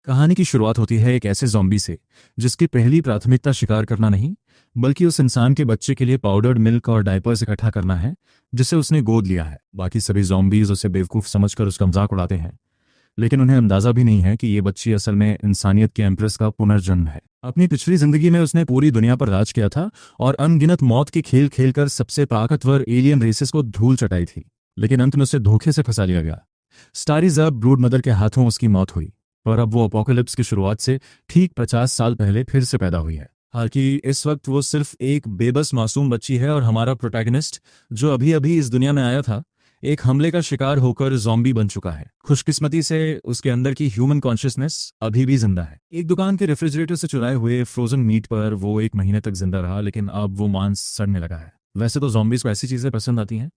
कहानी की शुरुआत होती है एक ऐसे ज़ॉम्बी से जिसकी पहली प्राथमिकता शिकार करना नहीं, बल्कि उस इंसान के बच्चे के लिए पाउडर्ड मिल्क और डायपर्स इकट्ठा करना है जिसे उसने गोद लिया है। बाकी सभी ज़ॉम्बीज उसे बेवकूफ़ समझकर उसका मजाक उड़ाते हैं, लेकिन उन्हें अंदाजा भी नहीं है कि ये बच्ची असल में इंसानियत के एम्प्रेस का पुनर्जन्म है। अपनी पिछली जिंदगी में उसने पूरी दुनिया पर राज किया था और अनगिनत मौत के खेल खेलकर सबसे ताकतवर एलियन रेसेस को धूल चटाई थी, लेकिन अंत में उसे धोखे से फंसा लिया गया। स्टारी ज़ब ब्रूड मदर के हाथों उसकी मौत हुई, पर अब वो अपोकलिप्स की शुरुआत से ठीक 50 साल पहले फिर से पैदा हुई है। हालांकि इस वक्त वो सिर्फ एक बेबस मासूम बच्ची है और हमारा प्रोटैगनिस्ट, जो अभी अभी इस दुनिया में आया था, एक हमले का शिकार होकर ज़ॉम्बी बन चुका है। खुशकिस्मती से उसके अंदर की ह्यूमन कॉन्शियसनेस अभी भी जिंदा है। एक दुकान के रेफ्रिजरेटर से चुराए हुए फ्रोजन मीट पर वो 1 महीने तक जिंदा रहा, लेकिन अब वो मांस सड़ने लगा है। वैसे तो ज़ॉम्बीज को ऐसी चीजें पसंद आती हैं,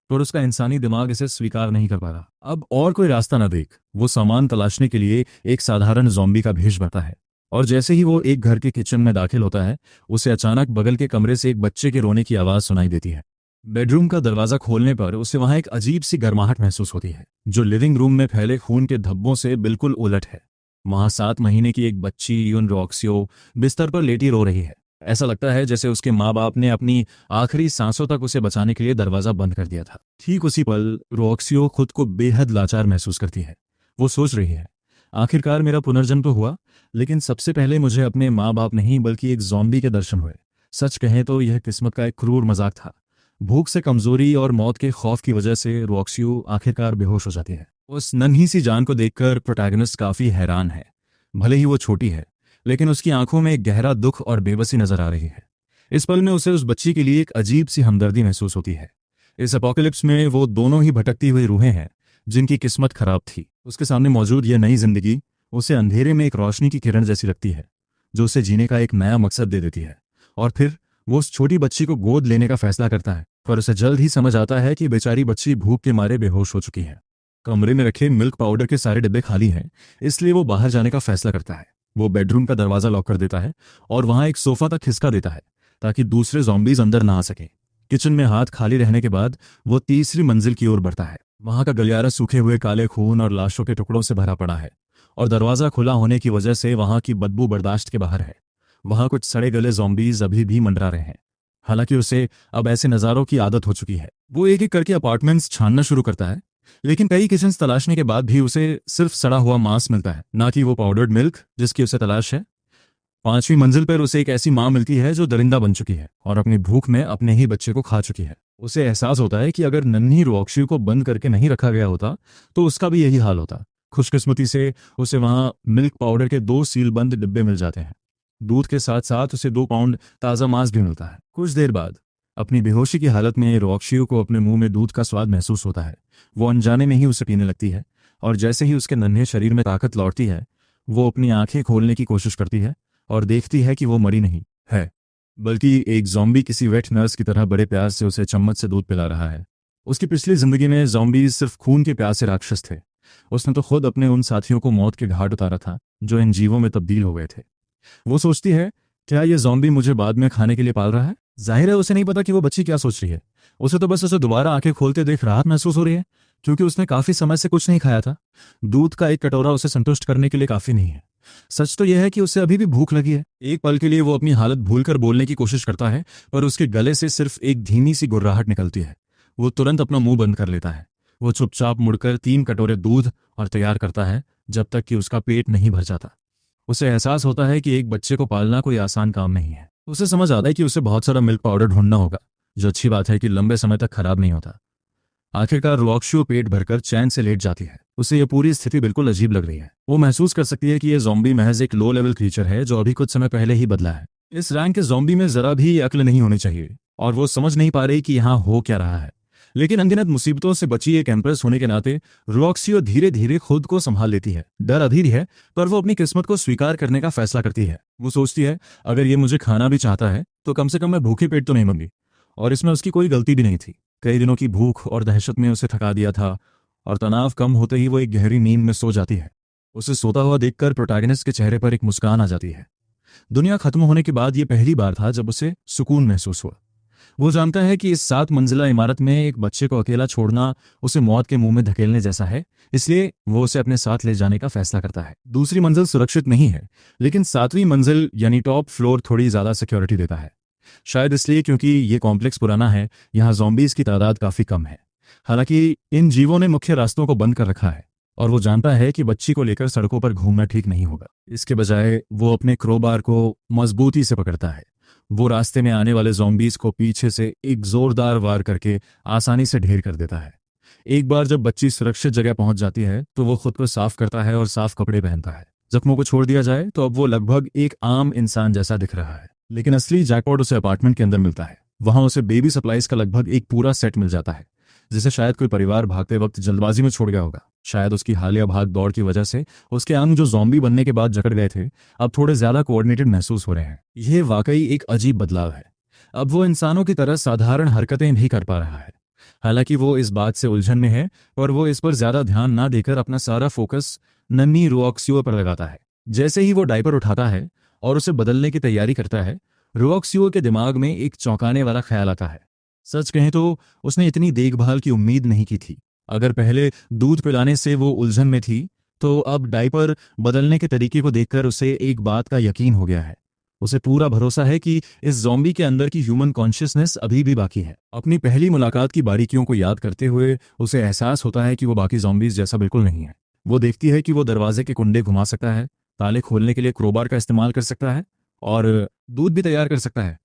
पर उसका इंसानी दिमाग इसे स्वीकार नहीं कर पा रहा। अब और कोई रास्ता न देख वो सामान तलाशने के लिए एक साधारण ज़ॉम्बी का भेष भरता है, और जैसे ही वो एक घर के किचन में दाखिल होता है, उसे अचानक बगल के कमरे से एक बच्चे के रोने की आवाज़ सुनाई देती है। बेडरूम का दरवाज़ा खोलने पर उसे वहां एक अजीब सी गर्माहट महसूस होती है, जो लिविंग रूम में फैले खून के धब्बों से बिल्कुल उलट है। वहां 7 महीने की एक बच्ची यून रॉक्सियो बिस्तर पर लेटी रो रही है। ऐसा लगता है जैसे उसके माँ बाप ने अपनी आखिरी सांसों तक उसे बचाने के लिए दरवाजा बंद कर दिया था। ठीक उसी पल रॉक्सियो खुद को बेहद लाचार महसूस करती है। वो सोच रही है, आखिरकार मेरा पुनर्जन्म तो हुआ, लेकिन सबसे पहले मुझे अपने माँ बाप नहीं बल्कि एक ज़ॉम्बी के दर्शन हुए। सच कहें तो यह किस्मत का एक क्रूर मजाक था। भूख से कमजोरी और मौत के खौफ की वजह से रॉक्सियो आखिरकार बेहोश हो जाती है। उस नन्ही सी जान को देखकर प्रोटैगनिस्ट काफी हैरान है। भले ही वो छोटी है, लेकिन उसकी आंखों में एक गहरा दुख और बेबसी नजर आ रही है। इस पल में उसे उस बच्ची के लिए एक अजीब सी हमदर्दी महसूस होती है। इस अपोकलिप्स में वो दोनों ही भटकती हुई रूहें हैं जिनकी किस्मत खराब थी। उसके सामने मौजूद यह नई जिंदगी उसे अंधेरे में एक रोशनी की किरण जैसी लगती है, जो उसे जीने का एक नया मकसद दे देती है। और फिर वो उस छोटी बच्ची को गोद लेने का फैसला करता है, पर उसे जल्द ही समझ आता है कि बेचारी बच्ची भूख के मारे बेहोश हो चुकी है। कमरे में रखे मिल्क पाउडर के सारे डिब्बे खाली हैं, इसलिए वो बाहर जाने का फैसला करता है। वो बेडरूम का दरवाजा लॉक कर देता है और वहां एक सोफा तक खिसका देता है ताकि दूसरे ज़ॉम्बीज अंदर ना आ सके। किचन में हाथ खाली रहने के बाद वो तीसरी मंजिल की ओर बढ़ता है। वहां का गलियारा सूखे हुए काले खून और लाशों के टुकड़ों से भरा पड़ा है, और दरवाजा खुला होने की वजह से वहां की बदबू बर्दाश्त के बाहर है। वहां कुछ सड़े गले ज़ॉम्बीज अभी भी मंडरा रहे हैं। हालांकि उसे अब ऐसे नज़ारों की आदत हो चुकी है। वो एक एक करके अपार्टमेंट्स छानना शुरू करता है, लेकिन कई किचन तलाशने के बाद भी उसे सिर्फ सड़ा हुआ मांस मिलता है, ना कि वो पाउडर्ड मिल्क जिसकी उसे तलाश है। 5वीं मंजिल पर उसे एक ऐसी मां मिलती है जो दरिंदा बन चुकी है और अपनी भूख में अपने ही बच्चे को खा चुकी है। उसे एहसास होता है कि अगर नन्ही रॉक्सी को बंद करके नहीं रखा गया होता तो उसका भी यही हाल होता। खुशकिस्मती से उसे वहां मिल्क पाउडर के 2 सीलबंद डिब्बे मिल जाते हैं। दूध के साथ साथ उसे 2 पाउंड ताज़ा मांस भी मिलता है। कुछ देर बाद अपनी बेहोशी की हालत में रॉक्सियो को अपने मुंह में दूध का स्वाद महसूस होता है। वो अनजाने में ही उसे पीने लगती है, और जैसे ही उसके नन्हे शरीर में ताकत लौटती है, वो अपनी आंखें खोलने की कोशिश करती है और देखती है कि वो मरी नहीं है, बल्कि एक ज़ॉम्बी किसी वेट नर्स की तरह बड़े प्यार से उसे चम्मच से दूध पिला रहा है। उसकी पिछली जिंदगी में ज़ॉम्बीज सिर्फ खून के प्यासे राक्षस थे। उसने तो खुद अपने उन साथियों को मौत के घाट उतारा था जो इन जीवों में तब्दील हो गए थे। वो सोचती है, क्या ये ज़ॉम्बी मुझे बाद में खाने के लिए पाल रहा है? जाहिर है उसे नहीं पता कि वो बच्ची क्या सोच रही है। उसे तो बस उसे दोबारा आंखें खोलते देख राहत महसूस हो रही है, क्योंकि उसने काफी समय से कुछ नहीं खाया था। दूध का एक कटोरा उसे संतुष्ट करने के लिए काफी नहीं है। सच तो यह है कि उसे अभी भी भूख लगी है। एक पल के लिए वो अपनी हालत भूलकर बोलने की कोशिश करता है, पर उसके गले से सिर्फ एक धीमी सी गुर्राहट निकलती है। वो तुरंत अपना मुंह बंद कर लेता है। वो चुपचाप मुड़कर 3 कटोरे दूध और तैयार करता है, जब तक कि उसका पेट नहीं भर जाता। उसे एहसास होता है कि एक बच्चे को पालना कोई आसान काम नहीं है। उसे समझ आता है कि उसे बहुत सारा मिल्क पाउडर ढूंढना होगा, जो अच्छी बात है कि लंबे समय तक खराब नहीं होता। आखिरकार रॉक्सियो पेट भरकर चैन से लेट जाती है। उसे यह पूरी स्थिति बिल्कुल अजीब लग रही है। वो महसूस कर सकती है कि यह ज़ॉम्बी महज एक लो लेवल क्रीचर है जो अभी कुछ समय पहले ही बदला है। इस रैंक के ज़ॉम्बी में जरा भी अक्ल नहीं होनी चाहिए, और वो समझ नहीं पा रही कि यहाँ हो क्या रहा है। लेकिन अनगिनत मुसीबतों से बची एक एम्प्रेस होने के नाते रॉक्सियो धीरे धीरे खुद को संभाल लेती है। डर अधीर है, पर वो अपनी किस्मत को स्वीकार करने का फैसला करती है। वो सोचती है, अगर ये मुझे खाना भी चाहता है तो कम से कम मैं भूखे पेट तो नहीं मरूंगी। और इसमें उसकी कोई गलती भी नहीं थी। कई दिनों की भूख और दहशत में उसे थका दिया था, और तनाव कम होते ही वो एक गहरी नींद में सो जाती है। उसे सोता हुआ देखकर प्रोटैगनिस्ट के चेहरे पर एक मुस्कान आ जाती है। दुनिया खत्म होने के बाद ये पहली बार था जब उसे सुकून महसूस हुआ। वो जानता है कि इस 7 मंजिला इमारत में एक बच्चे को अकेला छोड़ना उसे मौत के मुंह में धकेलने जैसा है, इसलिए वो उसे अपने साथ ले जाने का फैसला करता है। दूसरी मंजिल सुरक्षित नहीं है, लेकिन 7वीं मंजिल यानी टॉप फ्लोर थोड़ी ज्यादा सिक्योरिटी देता है। शायद इसलिए क्योंकि ये कॉम्प्लेक्स पुराना है, यहाँ ज़ॉम्बीज की तादाद काफी कम है। हालांकि इन जीवों ने मुख्य रास्तों को बंद कर रखा है और वो जानता है कि बच्ची को लेकर सड़कों पर घूमना ठीक नहीं होगा। इसके बजाय वो अपने क्रोबार को मजबूती से पकड़ता है। वो रास्ते में आने वाले ज़ॉम्बीज को पीछे से एक जोरदार वार करके आसानी से ढेर कर देता है। एक बार जब बच्ची सुरक्षित जगह पहुंच जाती है तो वो खुद को साफ करता है और साफ कपड़े पहनता है। जख्मों को छोड़ दिया जाए तो अब वो लगभग एक आम इंसान जैसा दिख रहा है। लेकिन असली जैकपॉट उसे अपार्टमेंट के अंदर मिलता है। वहां उसे बेबी सप्लाईज का लगभग एक पूरा सेट मिल जाता है, जिसे शायद कोई परिवार भागते वक्त जल्दबाजी में छोड़ गया होगा। शायद उसकी हालिया भाग दौड़ की वजह से उसके अंग जो ज़ॉम्बी बनने के बाद जकड़ गए थे, अब थोड़े ज्यादा कोऑर्डिनेटेड महसूस हो रहे हैं। यह वाकई एक अजीब बदलाव है। अब वो इंसानों की तरह साधारण हरकतें भी कर पा रहा है। हालांकि वो इस बात से उलझन में है और वो इस पर ज्यादा ध्यान ना देकर अपना सारा फोकस नन्ही रोक्सियो पर लगाता है। जैसे ही वो डायपर उठाता है और उसे बदलने की तैयारी करता है, रोक्सियो के दिमाग में एक चौंकाने वाला ख्याल आता है। सच कहें तो उसने इतनी देखभाल की उम्मीद नहीं की थी। अगर पहले दूध पिलाने से वो उलझन में थी, तो अब डायपर बदलने के तरीके को देखकर उसे एक बात का यकीन हो गया है। उसे पूरा भरोसा है कि इस ज़ॉम्बी के अंदर की ह्यूमन कॉन्शियसनेस अभी भी बाकी है। अपनी पहली मुलाकात की बारीकियों को याद करते हुए उसे एहसास होता है कि वो बाकी ज़ॉम्बीज जैसा बिल्कुल नहीं है। वो देखती है कि वो दरवाजे के कुंडे घुमा सकता है, ताले खोलने के लिए क्रोबार का इस्तेमाल कर सकता है और दूध भी तैयार कर सकता है।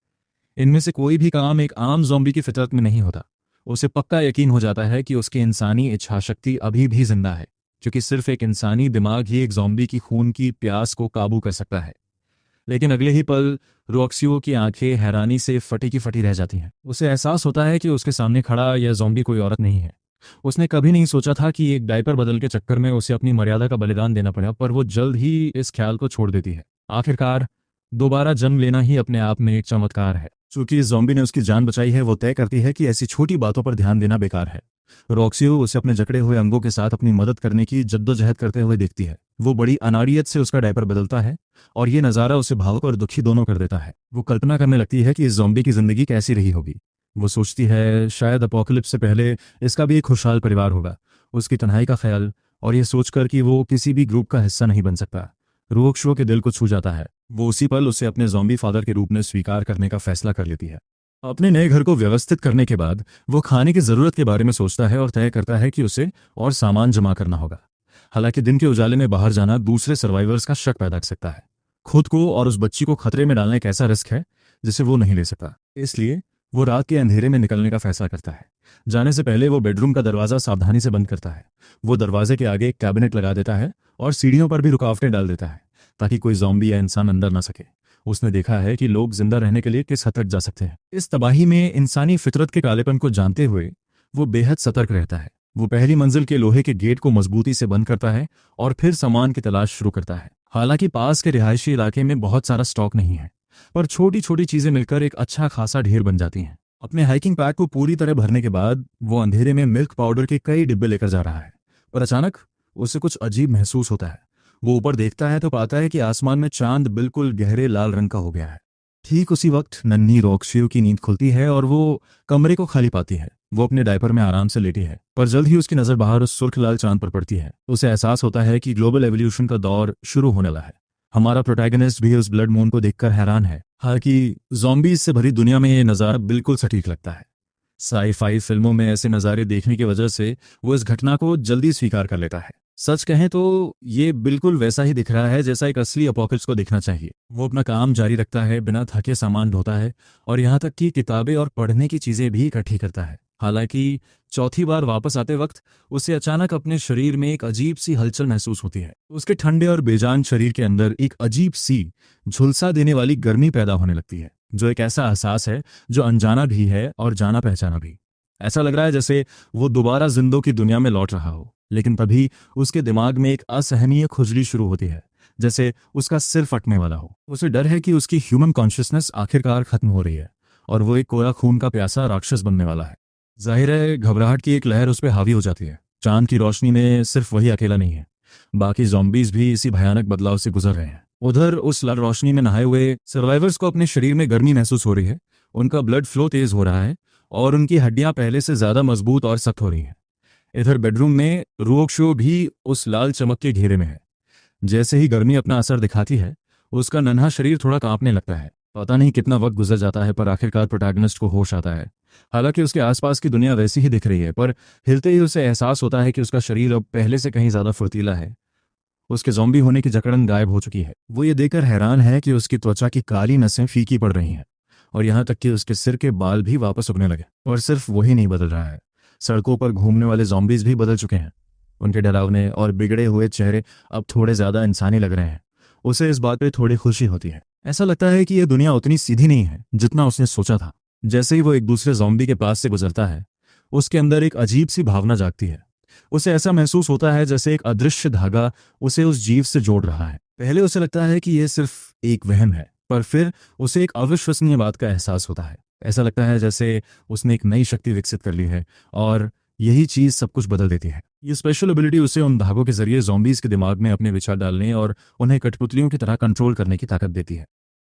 इनमें से कोई भी काम एक आम ज़ॉम्बी की फितरत में नहीं होता। उसे पक्का यकीन हो जाता है कि उसकी इंसानी इच्छाशक्ति अभी भी जिंदा है, क्योंकि सिर्फ एक इंसानी दिमाग ही एक ज़ॉम्बी की खून की प्यास को काबू कर सकता है। लेकिन अगले ही पल रोक्सियो की आंखें हैरानी से फटी की फटी रह जाती हैं। उसे एहसास होता है कि उसके सामने खड़ा यह ज़ॉम्बी कोई औरत नहीं है। उसने कभी नहीं सोचा था कि एक डायपर बदल के चक्कर में उसे अपनी मर्यादा का बलिदान देना पड़ा, पर वो जल्द ही इस ख्याल को छोड़ देती है। आखिरकार दोबारा जन्म लेना ही अपने आप में एक चमत्कार है। चूंकि इस ज़ॉम्बी ने उसकी जान बचाई है, वो तय करती है कि ऐसी छोटी बातों पर ध्यान देना बेकार है। रोक्सियो उसे अपने जकड़े हुए अंगों के साथ अपनी मदद करने की जद्दोजहद करते हुए देखती है। वो बड़ी अनाड़ियत से उसका डायपर बदलता है और ये नज़ारा उसे भावुक और दुखी दोनों कर देता है। वो कल्पना करने लगती है कि इस ज़ॉम्बी की जिंदगी कैसी रही होगी। वो सोचती है शायद अपोकलिप्स से पहले इसका भी एक खुशहाल परिवार होगा। उसकी तन्हाई का ख्याल और ये सोचकर कि वो किसी भी ग्रुप का हिस्सा नहीं बन सकता, रोक्सियो के दिल को छू जाता है। वो उसी पल उसे अपने ज़ॉम्बी फादर के रूप में स्वीकार करने का फैसला कर लेती है। अपने नए घर को व्यवस्थित करने के बाद वो खाने की ज़रूरत के बारे में सोचता है और तय करता है कि उसे और सामान जमा करना होगा। हालांकि दिन के उजाले में बाहर जाना दूसरे सर्वाइवर्स का शक पैदा कर सकता है। खुद को और उस बच्ची को खतरे में डालना एक ऐसा रिस्क है जिसे वो नहीं ले सकता। इसलिए वो रात के अंधेरे में निकलने का फैसला करता है। जाने से पहले वो बेडरूम का दरवाज़ा सावधानी से बंद करता है। वो दरवाजे के आगे एक कैबिनेट लगा देता है और सीढ़ियों पर भी रुकावटें डाल देता है, ताकि कोई ज़ॉम्बी या इंसान अंदर ना सके। उसने देखा है कि लोग जिंदा रहने के लिए किस हद तक जा सकते हैं। इस तबाही में इंसानी फितरत के कालेपन को जानते हुए वो बेहद सतर्क रहता है। वो पहली मंजिल के लोहे के गेट को मजबूती से बंद करता है और फिर सामान की तलाश शुरू करता है। हालांकि पास के रिहायशी इलाके में बहुत सारा स्टॉक नहीं है, पर छोटी छोटी चीजें मिलकर एक अच्छा खासा ढेर बन जाती हैं। अपने हाइकिंग पैक को पूरी तरह भरने के बाद वो अंधेरे में मिल्क पाउडर के कई डिब्बे लेकर जा रहा है, पर अचानक उसे कुछ अजीब महसूस होता है। वो ऊपर देखता है तो पाता है कि आसमान में चांद बिल्कुल गहरे लाल रंग का हो गया है। ठीक उसी वक्त नन्ही रोक्सियो की नींद खुलती है और वो कमरे को खाली पाती है। वो अपने डायपर में आराम से लेटी है, पर जल्द ही उसकी नजर बाहर उस सुर्ख लाल चांद पर पड़ती है। उसे एहसास होता है कि ग्लोबल एवोल्यूशन का दौर शुरू होने वाला है। हमारा प्रोटैगनिस्ट भी उस ब्लड मून को देखकर हैरान है। हालांकि ज़ॉम्बीज से भरी दुनिया में ये नज़ारा बिल्कुल सटीक लगता है। साई-फाई फिल्मों में ऐसे नज़ारे देखने की वजह से वो इस घटना को जल्दी स्वीकार कर लेता है। सच कहें तो ये बिल्कुल वैसा ही दिख रहा है जैसा एक असली अपोकलिप्स को दिखना चाहिए। वो अपना काम जारी रखता है, बिना थके सामान ढोता है और यहाँ तक कि किताबें और पढ़ने की चीज़ें भी इकट्ठी करता है। हालांकि चौथी बार वापस आते वक्त उसे अचानक अपने शरीर में एक अजीब सी हलचल महसूस होती है। उसके ठंडे और बेजान शरीर के अंदर एक अजीब सी झुलसा देने वाली गर्मी पैदा होने लगती है, जो एक ऐसा एहसास है जो अनजाना भी है और जाना पहचाना भी। ऐसा लग रहा है जैसे वो दोबारा जिंदों की दुनिया में लौट रहा हो। लेकिन तभी उसके दिमाग में एक असहनीय खुजली शुरू होती है, जैसे उसका सिर फटने वाला हो। उसे डर है कि उसकी ह्यूमन कॉन्शियसनेस आखिरकार खत्म हो रही है और वो एक कोरा खून का प्यासा राक्षस बनने वाला है। जाहिर है घबराहट की एक लहर उस पर हावी हो जाती है। चांद की रोशनी में सिर्फ वही अकेला नहीं है, बाकी ज़ॉम्बीज भी इसी भयानक बदलाव से गुजर रहे हैं। उधर उस लाल रोशनी में नहाए हुए सर्वाइवर्स को अपने शरीर में गर्मी महसूस हो रही है। उनका ब्लड फ्लो तेज हो रहा है और उनकी हड्डियां पहले से ज्यादा मजबूत और सख्त हो रही हैं। इधर बेडरूम में रुओक्शो भी उस लाल चमक के घेरे में है। जैसे ही गर्मी अपना असर दिखाती है, उसका नन्हा शरीर थोड़ा कांपने लगता है। पता नहीं कितना वक्त गुजर जाता है, पर आखिरकार प्रोटैगनिस्ट को होश आता है। हालांकि उसके आसपास की दुनिया वैसी ही दिख रही है, पर हिलते ही उसे एहसास होता है कि उसका शरीर अब पहले से कहीं ज्यादा फुर्तीला है। उसके ज़ॉम्बी होने की जकड़न गायब हो चुकी है। वो ये देखकर हैरान है कि उसकी त्वचा की काली नसें फीकी पड़ रही हैं और यहाँ तक कि उसके सिर के बाल भी वापस उगने लगे। और सिर्फ वही नहीं बदल रहा है, सड़कों पर घूमने वाले ज़ॉम्बीज भी बदल चुके हैं। उनके डरावने और बिगड़े हुए चेहरे अब थोड़े ज्यादा इंसानी लग रहे हैं। उसे इस बात पे थोड़ी खुशी होती है। ऐसा लगता है कि यह दुनिया उतनी सीधी नहीं है जितना उसने सोचा था। जैसे ही वो एक दूसरे ज़ॉम्बी के पास से गुजरता है, उसके अंदर एक अजीब सी भावना जागती है। उसे ऐसा महसूस होता है जैसे एक अदृश्य धागा उसे उस जीव से जोड़ रहा है। पहले उसे लगता है कि यह सिर्फ एक वहम है, पर फिर उसे एक अविश्वसनीय बात का एहसास होता है। ऐसा लगता है जैसे उसने एक नई शक्ति विकसित कर ली है और यही चीज सब कुछ बदल देती है। ये स्पेशल एबिलिटी उसे उन धागों के जरिए ज़ॉम्बीज के दिमाग में अपने विचार डालने और उन्हें कठपुतलियों की तरह कंट्रोल करने की ताकत देती है।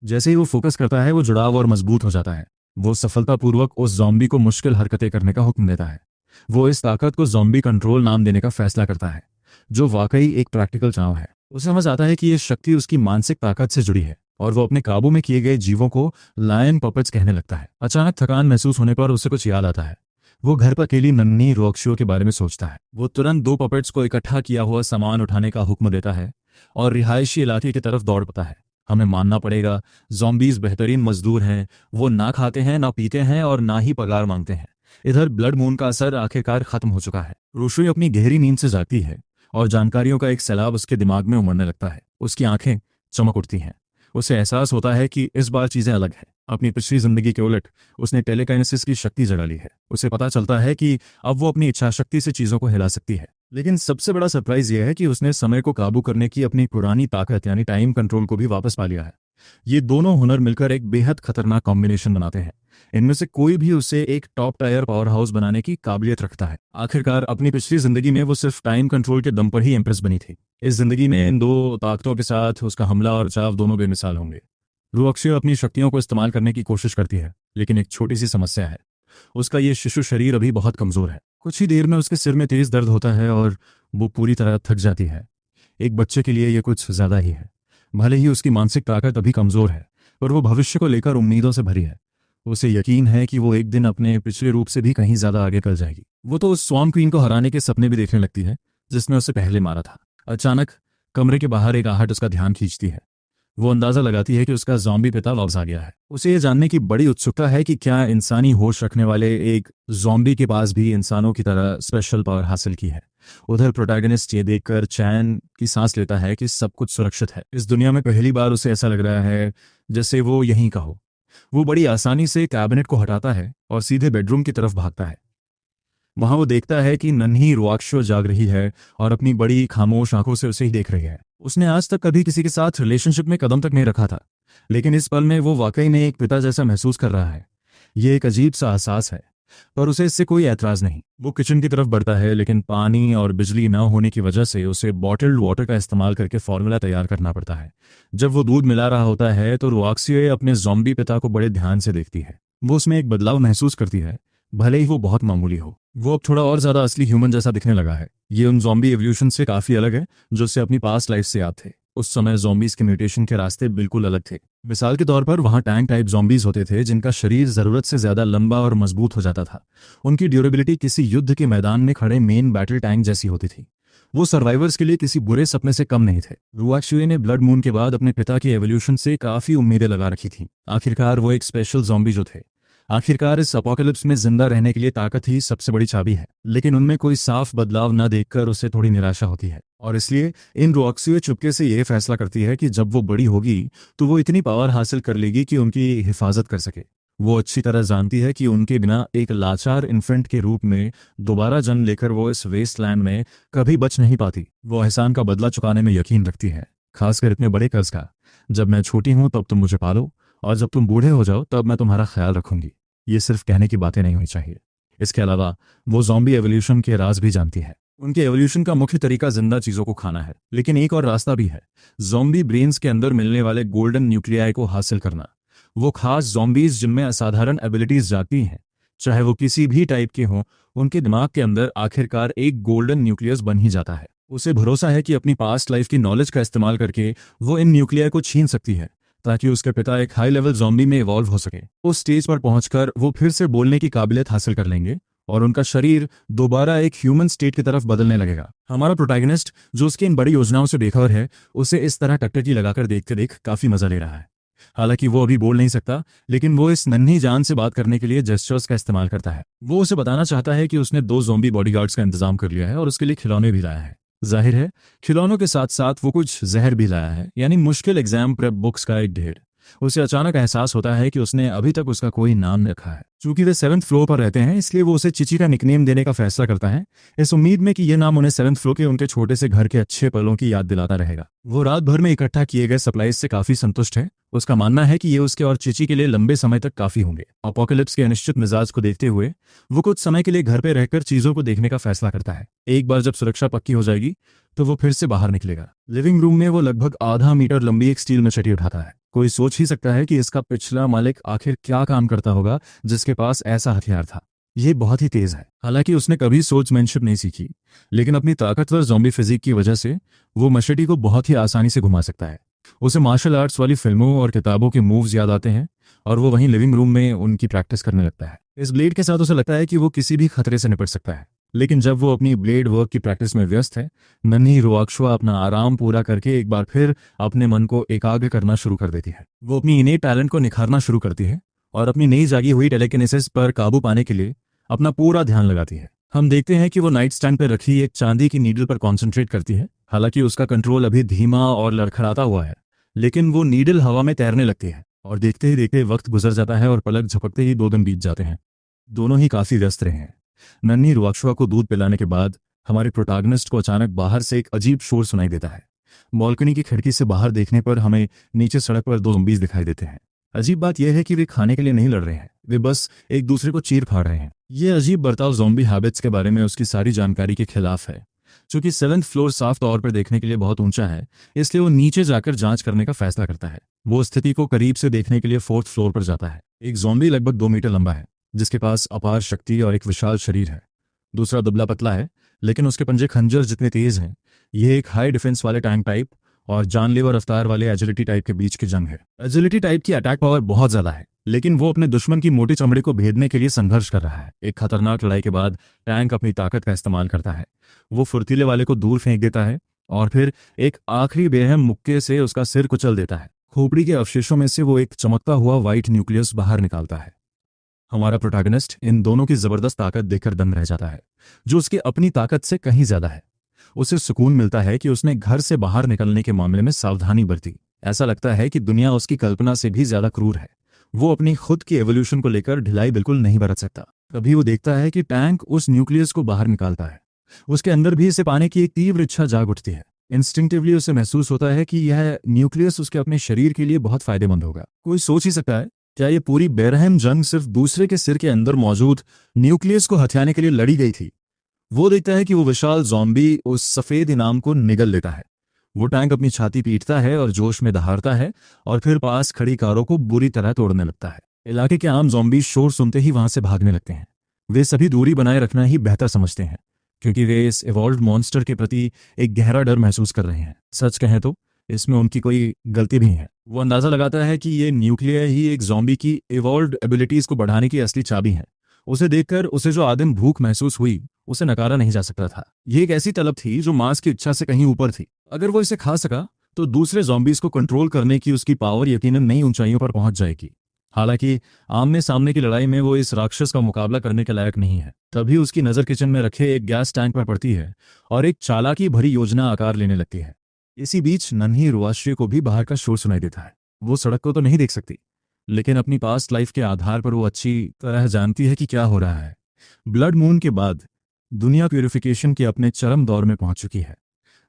जैसे ही वो फोकस करता है, वो जुड़ाव और मजबूत हो जाता है। वो सफलतापूर्वक उस ज़ॉम्बी को मुश्किल हरकतें करने का हुक्म देता है। वो इस ताकत को ज़ॉम्बी कंट्रोल नाम देने का फैसला करता है, जो वाकई एक प्रैक्टिकल चुनाव है। उसे समझ आता है कि ये शक्ति उसकी मानसिक ताकत से जुड़ी है और वो अपने काबू में किए गए जीवों को लायन पपेट्स कहने लगता है। अचानक थकान महसूस होने पर उसे कुछ याद आता है। वो घर पर अकेली नन्ही रुओक्शो के बारे में सोचता है। वो तुरंत 2 पपेट्स को इकट्ठा किया हुआ सामान उठाने का हुक्म देता है और रिहायशी इलाके की तरफ दौड़ पड़ता है। हमें मानना पड़ेगा, ज़ॉम्बीज बेहतरीन मजदूर हैं। वो ना खाते हैं, ना पीते हैं और ना ही पगार मांगते हैं। इधर ब्लड मून का असर आखिरकार खत्म हो चुका है। रोशनी अपनी गहरी नींद से जागती है और जानकारियों का एक सैलाब उसके दिमाग में उमड़ने लगता है। उसकी आंखें चमक उठती हैं। उसे एहसास होता है कि इस बार चीजें अलग हैं। अपनी पिछली जिंदगी के उलट उसने टेलीकाइनेसिस की शक्ति जगा ली है। उसे पता चलता है कि अब वो अपनी इच्छा शक्ति से चीजों को हिला सकती है। लेकिन सबसे बड़ा सरप्राइज यह है कि उसने समय को काबू करने की अपनी पुरानी ताकत यानी टाइम कंट्रोल को भी वापस पा लिया है। ये दोनों हुनर मिलकर एक बेहद खतरनाक कॉम्बिनेशन बनाते हैं। इनमें से कोई भी उसे एक टॉप टायर पावर हाउस बनाने की काबिलियत रखता है। आखिरकार अपनी पिछली जिंदगी में वो सिर्फ टाइम कंट्रोल के दम पर ही इम्प्रेस बनी थी। इस जिंदगी में इन 2 ताकतों के साथ उसका हमला और बचाव दोनों बेमिसाल होंगे। रुओक्शो अपनी शक्तियों को इस्तेमाल करने की कोशिश करती है, लेकिन एक छोटी सी समस्या है। उसका ये शिशु शरीर अभी बहुत कमजोर है। कुछ ही देर में उसके सिर में तेज दर्द होता है और वो पूरी तरह थक जाती है। एक बच्चे के लिए ये कुछ ज्यादा ही है। भले ही उसकी मानसिक ताकत अभी कमजोर है, पर वो भविष्य को लेकर उम्मीदों से भरी है। उसे यकीन है कि वो एक दिन अपने पिछले रूप से भी कहीं ज्यादा आगे कर जाएगी। वो तो उस स्वॉर्म क्वीन को हराने के सपने भी देखने लगती है जिसने उसे पहले मारा था। अचानक कमरे के बाहर एक आहट उसका ध्यान खींचती है। वो अंदाजा लगाती है कि उसका ज़ॉम्बी पिता वापस आ गया है। उसे ये जानने की बड़ी उत्सुकता है कि क्या इंसानी होश रखने वाले एक ज़ॉम्बी के पास भी इंसानों की तरह स्पेशल पावर हासिल की है। उधर प्रोटैगनिस्ट ये देखकर चैन की सांस लेता है कि सब कुछ सुरक्षित है। इस दुनिया में पहली बार उसे ऐसा लग रहा है जैसे वो यहीं का हो। वो बड़ी आसानी से कैबिनेट को हटाता है और सीधे बेडरूम की तरफ भागता है। वहां वो देखता है कि नन्ही रुओक्शो जाग रही है और अपनी बड़ी खामोश आंखों से उसे ही देख रही है। उसने आज तक कभी किसी के साथ रिलेशनशिप में कदम तक नहीं रखा था, लेकिन इस पल में वो वाकई में एक पिता जैसा महसूस कर रहा है। ये एक अजीब सा एहसास है, पर उसे इससे कोई ऐतराज नहीं। वो किचन की तरफ बढ़ता है, लेकिन पानी और बिजली न होने की वजह से उसे बॉटल्ड वाटर का इस्तेमाल करके फॉर्मूला तैयार करना पड़ता है। जब वो दूध मिला रहा होता है तो रुओक्शो अपने ज़ॉम्बी पिता को बड़े ध्यान से देखती है। वो उसमें एक बदलाव महसूस करती है, भले ही वो बहुत मामूली हो। वो अब थोड़ा और ज्यादा असली ह्यूमन जैसा दिखने लगा है। ये उन ज़ॉम्बी एवोल्यूशन से काफी अलग है जो उसे अपनी पास्ट लाइफ से याद थे। उस समय ज़ॉम्बीज के म्यूटेशन के रास्ते बिल्कुल अलग थे। मिसाल के तौर पर वहां टैंक टाइप ज़ॉम्बीज होते थे जिनका शरीर जरूरत से ज्यादा लंबा और मजबूत हो जाता था। उनकी ड्यूरेबिलिटी किसी युद्ध के मैदान में खड़े मेन बैटल टैंक जैसी होती थी। वो सर्वाइवर्स के लिए किसी बुरे सपने से कम नहीं थे। रुओक्शो ने ब्लड मून के बाद अपने पिता की एवोल्यूशन से काफी उम्मीदें लगा रखी थी। आखिरकार वो एक स्पेशल ज़ॉम्बी जो थे। आखिरकार इस अपोकलिप्स में जिंदा रहने के लिए ताकत ही सबसे बड़ी चाबी है। लेकिन उनमें कोई साफ बदलाव न देखकर उसे थोड़ी निराशा होती है और इसलिए इन रुओक्शो चुपके से यह फैसला करती है कि जब वो बड़ी होगी तो वो इतनी पावर हासिल कर लेगी कि उनकी हिफाजत कर सके। वो अच्छी तरह जानती है कि उनके बिना एक लाचार इन्फेंट के रूप में दोबारा जन्म लेकर वो इस वेस्टलैंड में कभी बच नहीं पाती। वो एहसान का बदला चुकाने में यकीन रखती है, खासकर इतने बड़े कर्ज का। जब मैं छोटी हूं तब तुम मुझे पालो और जब तुम बूढ़े हो जाओ तब मैं तुम्हारा ख्याल रखूंगी। ये सिर्फ कहने की बातें नहीं होनी चाहिए। इसके अलावा वो ज़ॉम्बी एवोल्यूशन के राज भी जानती है। उनके एवोल्यूशन का मुख्य तरीका जिंदा चीजों को खाना है, लेकिन एक और रास्ता भी है, ज़ॉम्बी ब्रेन्स के अंदर मिलने वाले गोल्डन न्यूक्लियाई को हासिल करना। वो खास zombies जिनमें असाधारण एबिलिटीज जाती हैं, चाहे वो किसी भी टाइप के हों, उनके दिमाग के अंदर आखिरकार एक गोल्डन न्यूक्लियस बन ही जाता है। उसे भरोसा है कि अपनी पास्ट लाइफ की नॉलेज का इस्तेमाल करके वो इन न्यूक्लिया को छीन सकती है, ताकि उसके पिता एक हाई लेवल ज़ॉम्बी में इवॉल्व हो सके। उस स्टेज पर पहुंचकर वो फिर से बोलने की काबिलियत हासिल कर लेंगे और उनका शरीर दोबारा एक ह्यूमन स्टेट की तरफ बदलने लगेगा। हमारा प्रोटैगनिस्ट, जो उसकी इन बड़ी योजनाओं से बेखबर है, उसे इस तरह टकटकी लगाकर देखते देख काफी मजा ले रहा है। हालांकि वो अभी बोल नहीं सकता, लेकिन वो इस नन्ही जान से बात करने के लिए जेस्चर्स का इस्तेमाल करता है। वो उसे बताना चाहता है कि उसने 2 ज़ॉम्बी बॉडीगार्ड्स का इंतजाम कर लिया है और उसके लिए खिलौने भी लाया है। जाहिर है, खिलौनों के साथ साथ वो कुछ जहर भी लाया है, यानी मुश्किल एग्जाम प्रेप बुक्स का एक ढेर। उसे अचानक एहसास होता है कि उसने अभी तक उसका कोई नाम नहीं रखा है। चूंकि वे 7th फ्लोर पर रहते हैं, इसलिए वो उसे चिची का निकनेम देने का फैसला करता है, इस उम्मीद में कि यह नाम उन्हें 7th फ्लोर के उनके छोटे से घर के अच्छे पलों की याद दिलाता रहेगा। वो रात भर में इकट्ठा किए गए सप्लाईज से काफी संतुष्ट है। उसका मानना है कि ये उसके और चिची के लिए लंबे समय तक काफी होंगे। अपोकलिप्स के अनिश्चित मिजाज को देखते हुए वो कुछ समय के लिए घर पर रहकर चीजों को देखने का फैसला करता है। एक बार जब सुरक्षा पक्की हो जाएगी तो वो फिर से बाहर निकलेगा। लिविंग रूम में वो लगभग आधा मीटर लंबी एक स्टील मशटी उठाता है। कोई सोच ही सकता है कि इसका पिछला मालिक आखिर क्या काम करता होगा जिसके पास ऐसा हथियार था। ये बहुत ही तेज है। हालांकि उसने कभी सोर्ड्समैनशिप नहीं सीखी, लेकिन अपनी ताकतवर ज़ॉम्बी फिजिक की वजह से वो मशटी को बहुत ही आसानी से घुमा सकता है। उसे मार्शल आर्ट्स वाली फिल्मों और किताबों के मूव्स याद आते हैं और वो वहीं लिविंग रूम में उनकी प्रैक्टिस करने लगता है। इस ब्लेड के साथ उसे लगता है कि वो किसी भी खतरे से निपट सकता है। लेकिन जब वो अपनी ब्लेड वर्क की प्रैक्टिस में व्यस्त है, नन्ही रुआक्शुआ अपना आराम पूरा करके एक बार फिर अपने मन को एकाग्र करना शुरू कर देती है। वो अपनी इनेट टैलेंट को निखारना शुरू करती है और अपनी नई जागी हुई टेलेकिनेसिस पर काबू पाने के लिए अपना पूरा ध्यान लगाती है। हम देखते हैं कि वो नाइट स्टैंड पर रखी एक चांदी की नीडल पर कॉन्सेंट्रेट करती है। हालांकि उसका कंट्रोल अभी धीमा और लड़खड़ाता हुआ है, लेकिन वो नीडल हवा में तैरने लगती है और देखते ही देखते वक्त गुजर जाता है और पलक झपकते ही 2 दिन बीत जाते हैं। दोनों ही काफी व्यस्त रहे हैं। नन्ही रुआक्शुआ को दूध पिलाने के बाद हमारे प्रोटैगनिस्ट को अचानक बाहर से एक अजीब शोर सुनाई देता है। बालकनी की खिड़की से बाहर देखने पर हमें नीचे सड़क पर 2 ज़ॉम्बीज दिखाई देते हैं। अजीब बात यह है कि वे खाने के लिए नहीं लड़ रहे हैं, वे बस एक दूसरे को चीर फाड़ रहे हैं। ये अजीब बर्ताव ज़ॉम्बी हैबिट्स के बारे में उसकी सारी जानकारी के खिलाफ है। चूंकि 7th फ्लोर साफ तौर पर देखने के लिए बहुत ऊंचा है, इसलिए वो नीचे जाकर जांच करने का फैसला करता है। वो स्थिति को करीब से देखने के लिए 4th फ्लोर पर जाता है। एक ज़ॉम्बी लगभग 2 मीटर लंबा है, जिसके पास अपार शक्ति और एक विशाल शरीर है। दूसरा दुबला पतला है, लेकिन उसके पंजे खंजर जितने तेज हैं। यह एक हाई डिफेंस वाले टैंक टाइप और जानलेवा रफ्तार वाले एजिलिटी टाइप के बीच की जंग है। एजिलिटी टाइप की अटैक पावर बहुत ज्यादा है, लेकिन वो अपने दुश्मन की मोटी चमड़ी को भेदने के लिए संघर्ष कर रहा है। एक खतरनाक लड़ाई के बाद टैंक अपनी ताकत का इस्तेमाल करता है। वो फुर्तीले वाले को दूर फेंक देता है और फिर एक आखिरी बेरहम मुक्के से उसका सिर कुचल देता है। खोपड़ी के अवशेषों में से वो एक चमकता हुआ व्हाइट न्यूक्लियस बाहर निकालता है। हमारा प्रोटैगनिस्ट इन दोनों की जबरदस्त ताकत देखकर दंग रह जाता है, जो उसकी अपनी ताकत से कहीं ज्यादा है। उसे सुकून मिलता है कि उसने घर से बाहर निकलने के मामले में सावधानी बरती। ऐसा लगता है कि दुनिया उसकी कल्पना से भी ज्यादा क्रूर है। वो अपनी खुद की एवोल्यूशन को लेकर ढिलाई बिल्कुल नहीं बरत सकता। तभी वो देखता है कि टैंक उस न्यूक्लियस को बाहर निकालता है। उसके अंदर भी इसे पाने की एक तीव्र इच्छा जाग उठती है। इंस्टिंक्टिवली उसे महसूस होता है कि यह न्यूक्लियस उसके अपने शरीर के लिए बहुत फायदेमंद होगा। कोई सोच ही सकता है, क्या ये पूरी बेरहम जंग सिर्फ दूसरे के सिर के अंदर मौजूद न्यूक्लियस को हथियाने के लिए लड़ी गई थी? वो देखता है कि वो विशाल ज़ॉम्बी उस सफेद इनाम को निगल लेता है। वो टैंक अपनी छाती पीटता है और जोश में दहाड़ता है और फिर पास खड़ी कारों को बुरी तरह तोड़ने लगता है। इलाके के आम ज़ॉम्बी शोर सुनते ही वहां से भागने लगते हैं। वे सभी दूरी बनाए रखना ही बेहतर समझते हैं, क्योंकि वे इस इवॉल्व्ड मॉन्स्टर के प्रति एक गहरा डर महसूस कर रहे हैं। सच कहें तो इसमें उनकी कोई गलती भी है। वो अंदाजा लगाता है कि ये न्यूक्लिया ही एक ज़ॉम्बी की इवॉल्व्ड एबिलिटीज को बढ़ाने की असली चाबी है। उसे देखकर उसे जो आदिम भूख महसूस हुई, उसे नकारा नहीं जा सकता था। ये एक ऐसी तलब थी जो मांस की इच्छा से कहीं ऊपर थी। अगर वो इसे खा सका तो दूसरे ज़ॉम्बीज को कंट्रोल करने की उसकी पावर यकीनन नई ऊंचाइयों पर पहुंच जाएगी। हालांकि आमने सामने की लड़ाई में वो इस राक्षस का मुकाबला करने के लायक नहीं है। तभी उसकी नजर किचन में रखे एक गैस टैंक पर पड़ती है और एक चालाकी भरी योजना आकार लेने लगती है। इसी बीच नन्ही रुआश्री को भी बाहर का शोर सुनाई देता है। वो सड़क को तो नहीं देख सकती, लेकिन अपनी पास्ट लाइफ के आधार पर वो अच्छी तरह जानती है कि क्या हो रहा है। ब्लड मून के बाद दुनिया प्यूरिफिकेशन के अपने चरम दौर में पहुंच चुकी है।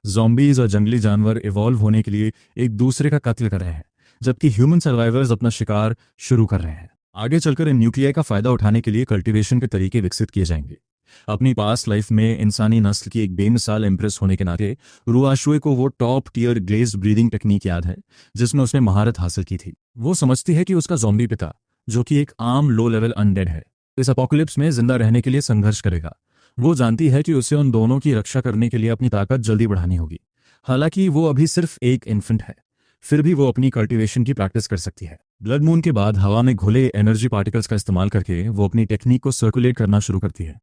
ज़ॉम्बीज और जंगली जानवर इवॉल्व होने के लिए एक दूसरे का कत्ल कर रहे हैं, जबकि ह्यूमन सर्वाइवर्स अपना शिकार शुरू कर रहे हैं। आगे चलकर इन न्यूक्लिया का फायदा उठाने के लिए कल्टीवेशन के तरीके विकसित किए जाएंगे। अपनी पास्ट लाइफ में इंसानी नस्ल की एक बेमिसाल इम्प्रेस होने के नाते रुआशुए को वो टॉप टियर ग्लेज्ड ब्रीदिंग टेक्निक याद है जिसमें उसने महारत हासिल की थी। वो समझती है कि उसका ज़ॉम्बी पिता, जो कि एक आम लो लेवल अनडेड है, इस अपोकलिप्स में जिंदा रहने के लिए संघर्ष करेगा। वो जानती है कि उसे उन दोनों की रक्षा करने के लिए अपनी ताकत जल्दी बढ़ानी होगी। हालांकि वो अभी सिर्फ एक इन्फेंट है, फिर भी वो अपनी कल्टीवेशन की प्रैक्टिस कर सकती है। ब्लड मून के बाद हवा में घुले एनर्जी पार्टिकल्स का इस्तेमाल करके वो अपनी टेक्निक को सर्कुलेट करना शुरू करती है।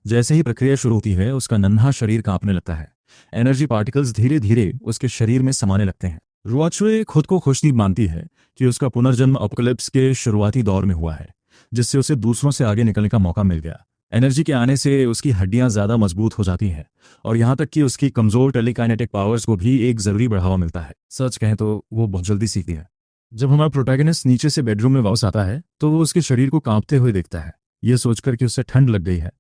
जैसे ही प्रक्रिया शुरू होती है, उसका नन्हा शरीर कांपने लगता है। एनर्जी पार्टिकल्स धीरे धीरे उसके शरीर में समाने लगते हैं। रुआचुए खुद को खुशनसीब मानती है कि उसका पुनर्जन्म अपोकलिप्स के शुरुआती दौर में हुआ है, जिससे उसे दूसरों से आगे निकलने का मौका मिल गया। एनर्जी के आने से उसकी हड्डियां ज्यादा मजबूत हो जाती हैं और यहाँ तक कि उसकी कमजोर टेलीकाइनेटिक पावर्स को भी एक जरूरी बढ़ावा मिलता है। सच कहें तो वो बहुत जल्दी सीखती है। जब हमारा प्रोटैगनिस्ट नीचे से बेडरूम में वापस आता है तो वो उसके शरीर को कांपते हुए देखता है। ये सोचकर कि उससे ठंड लग गई है,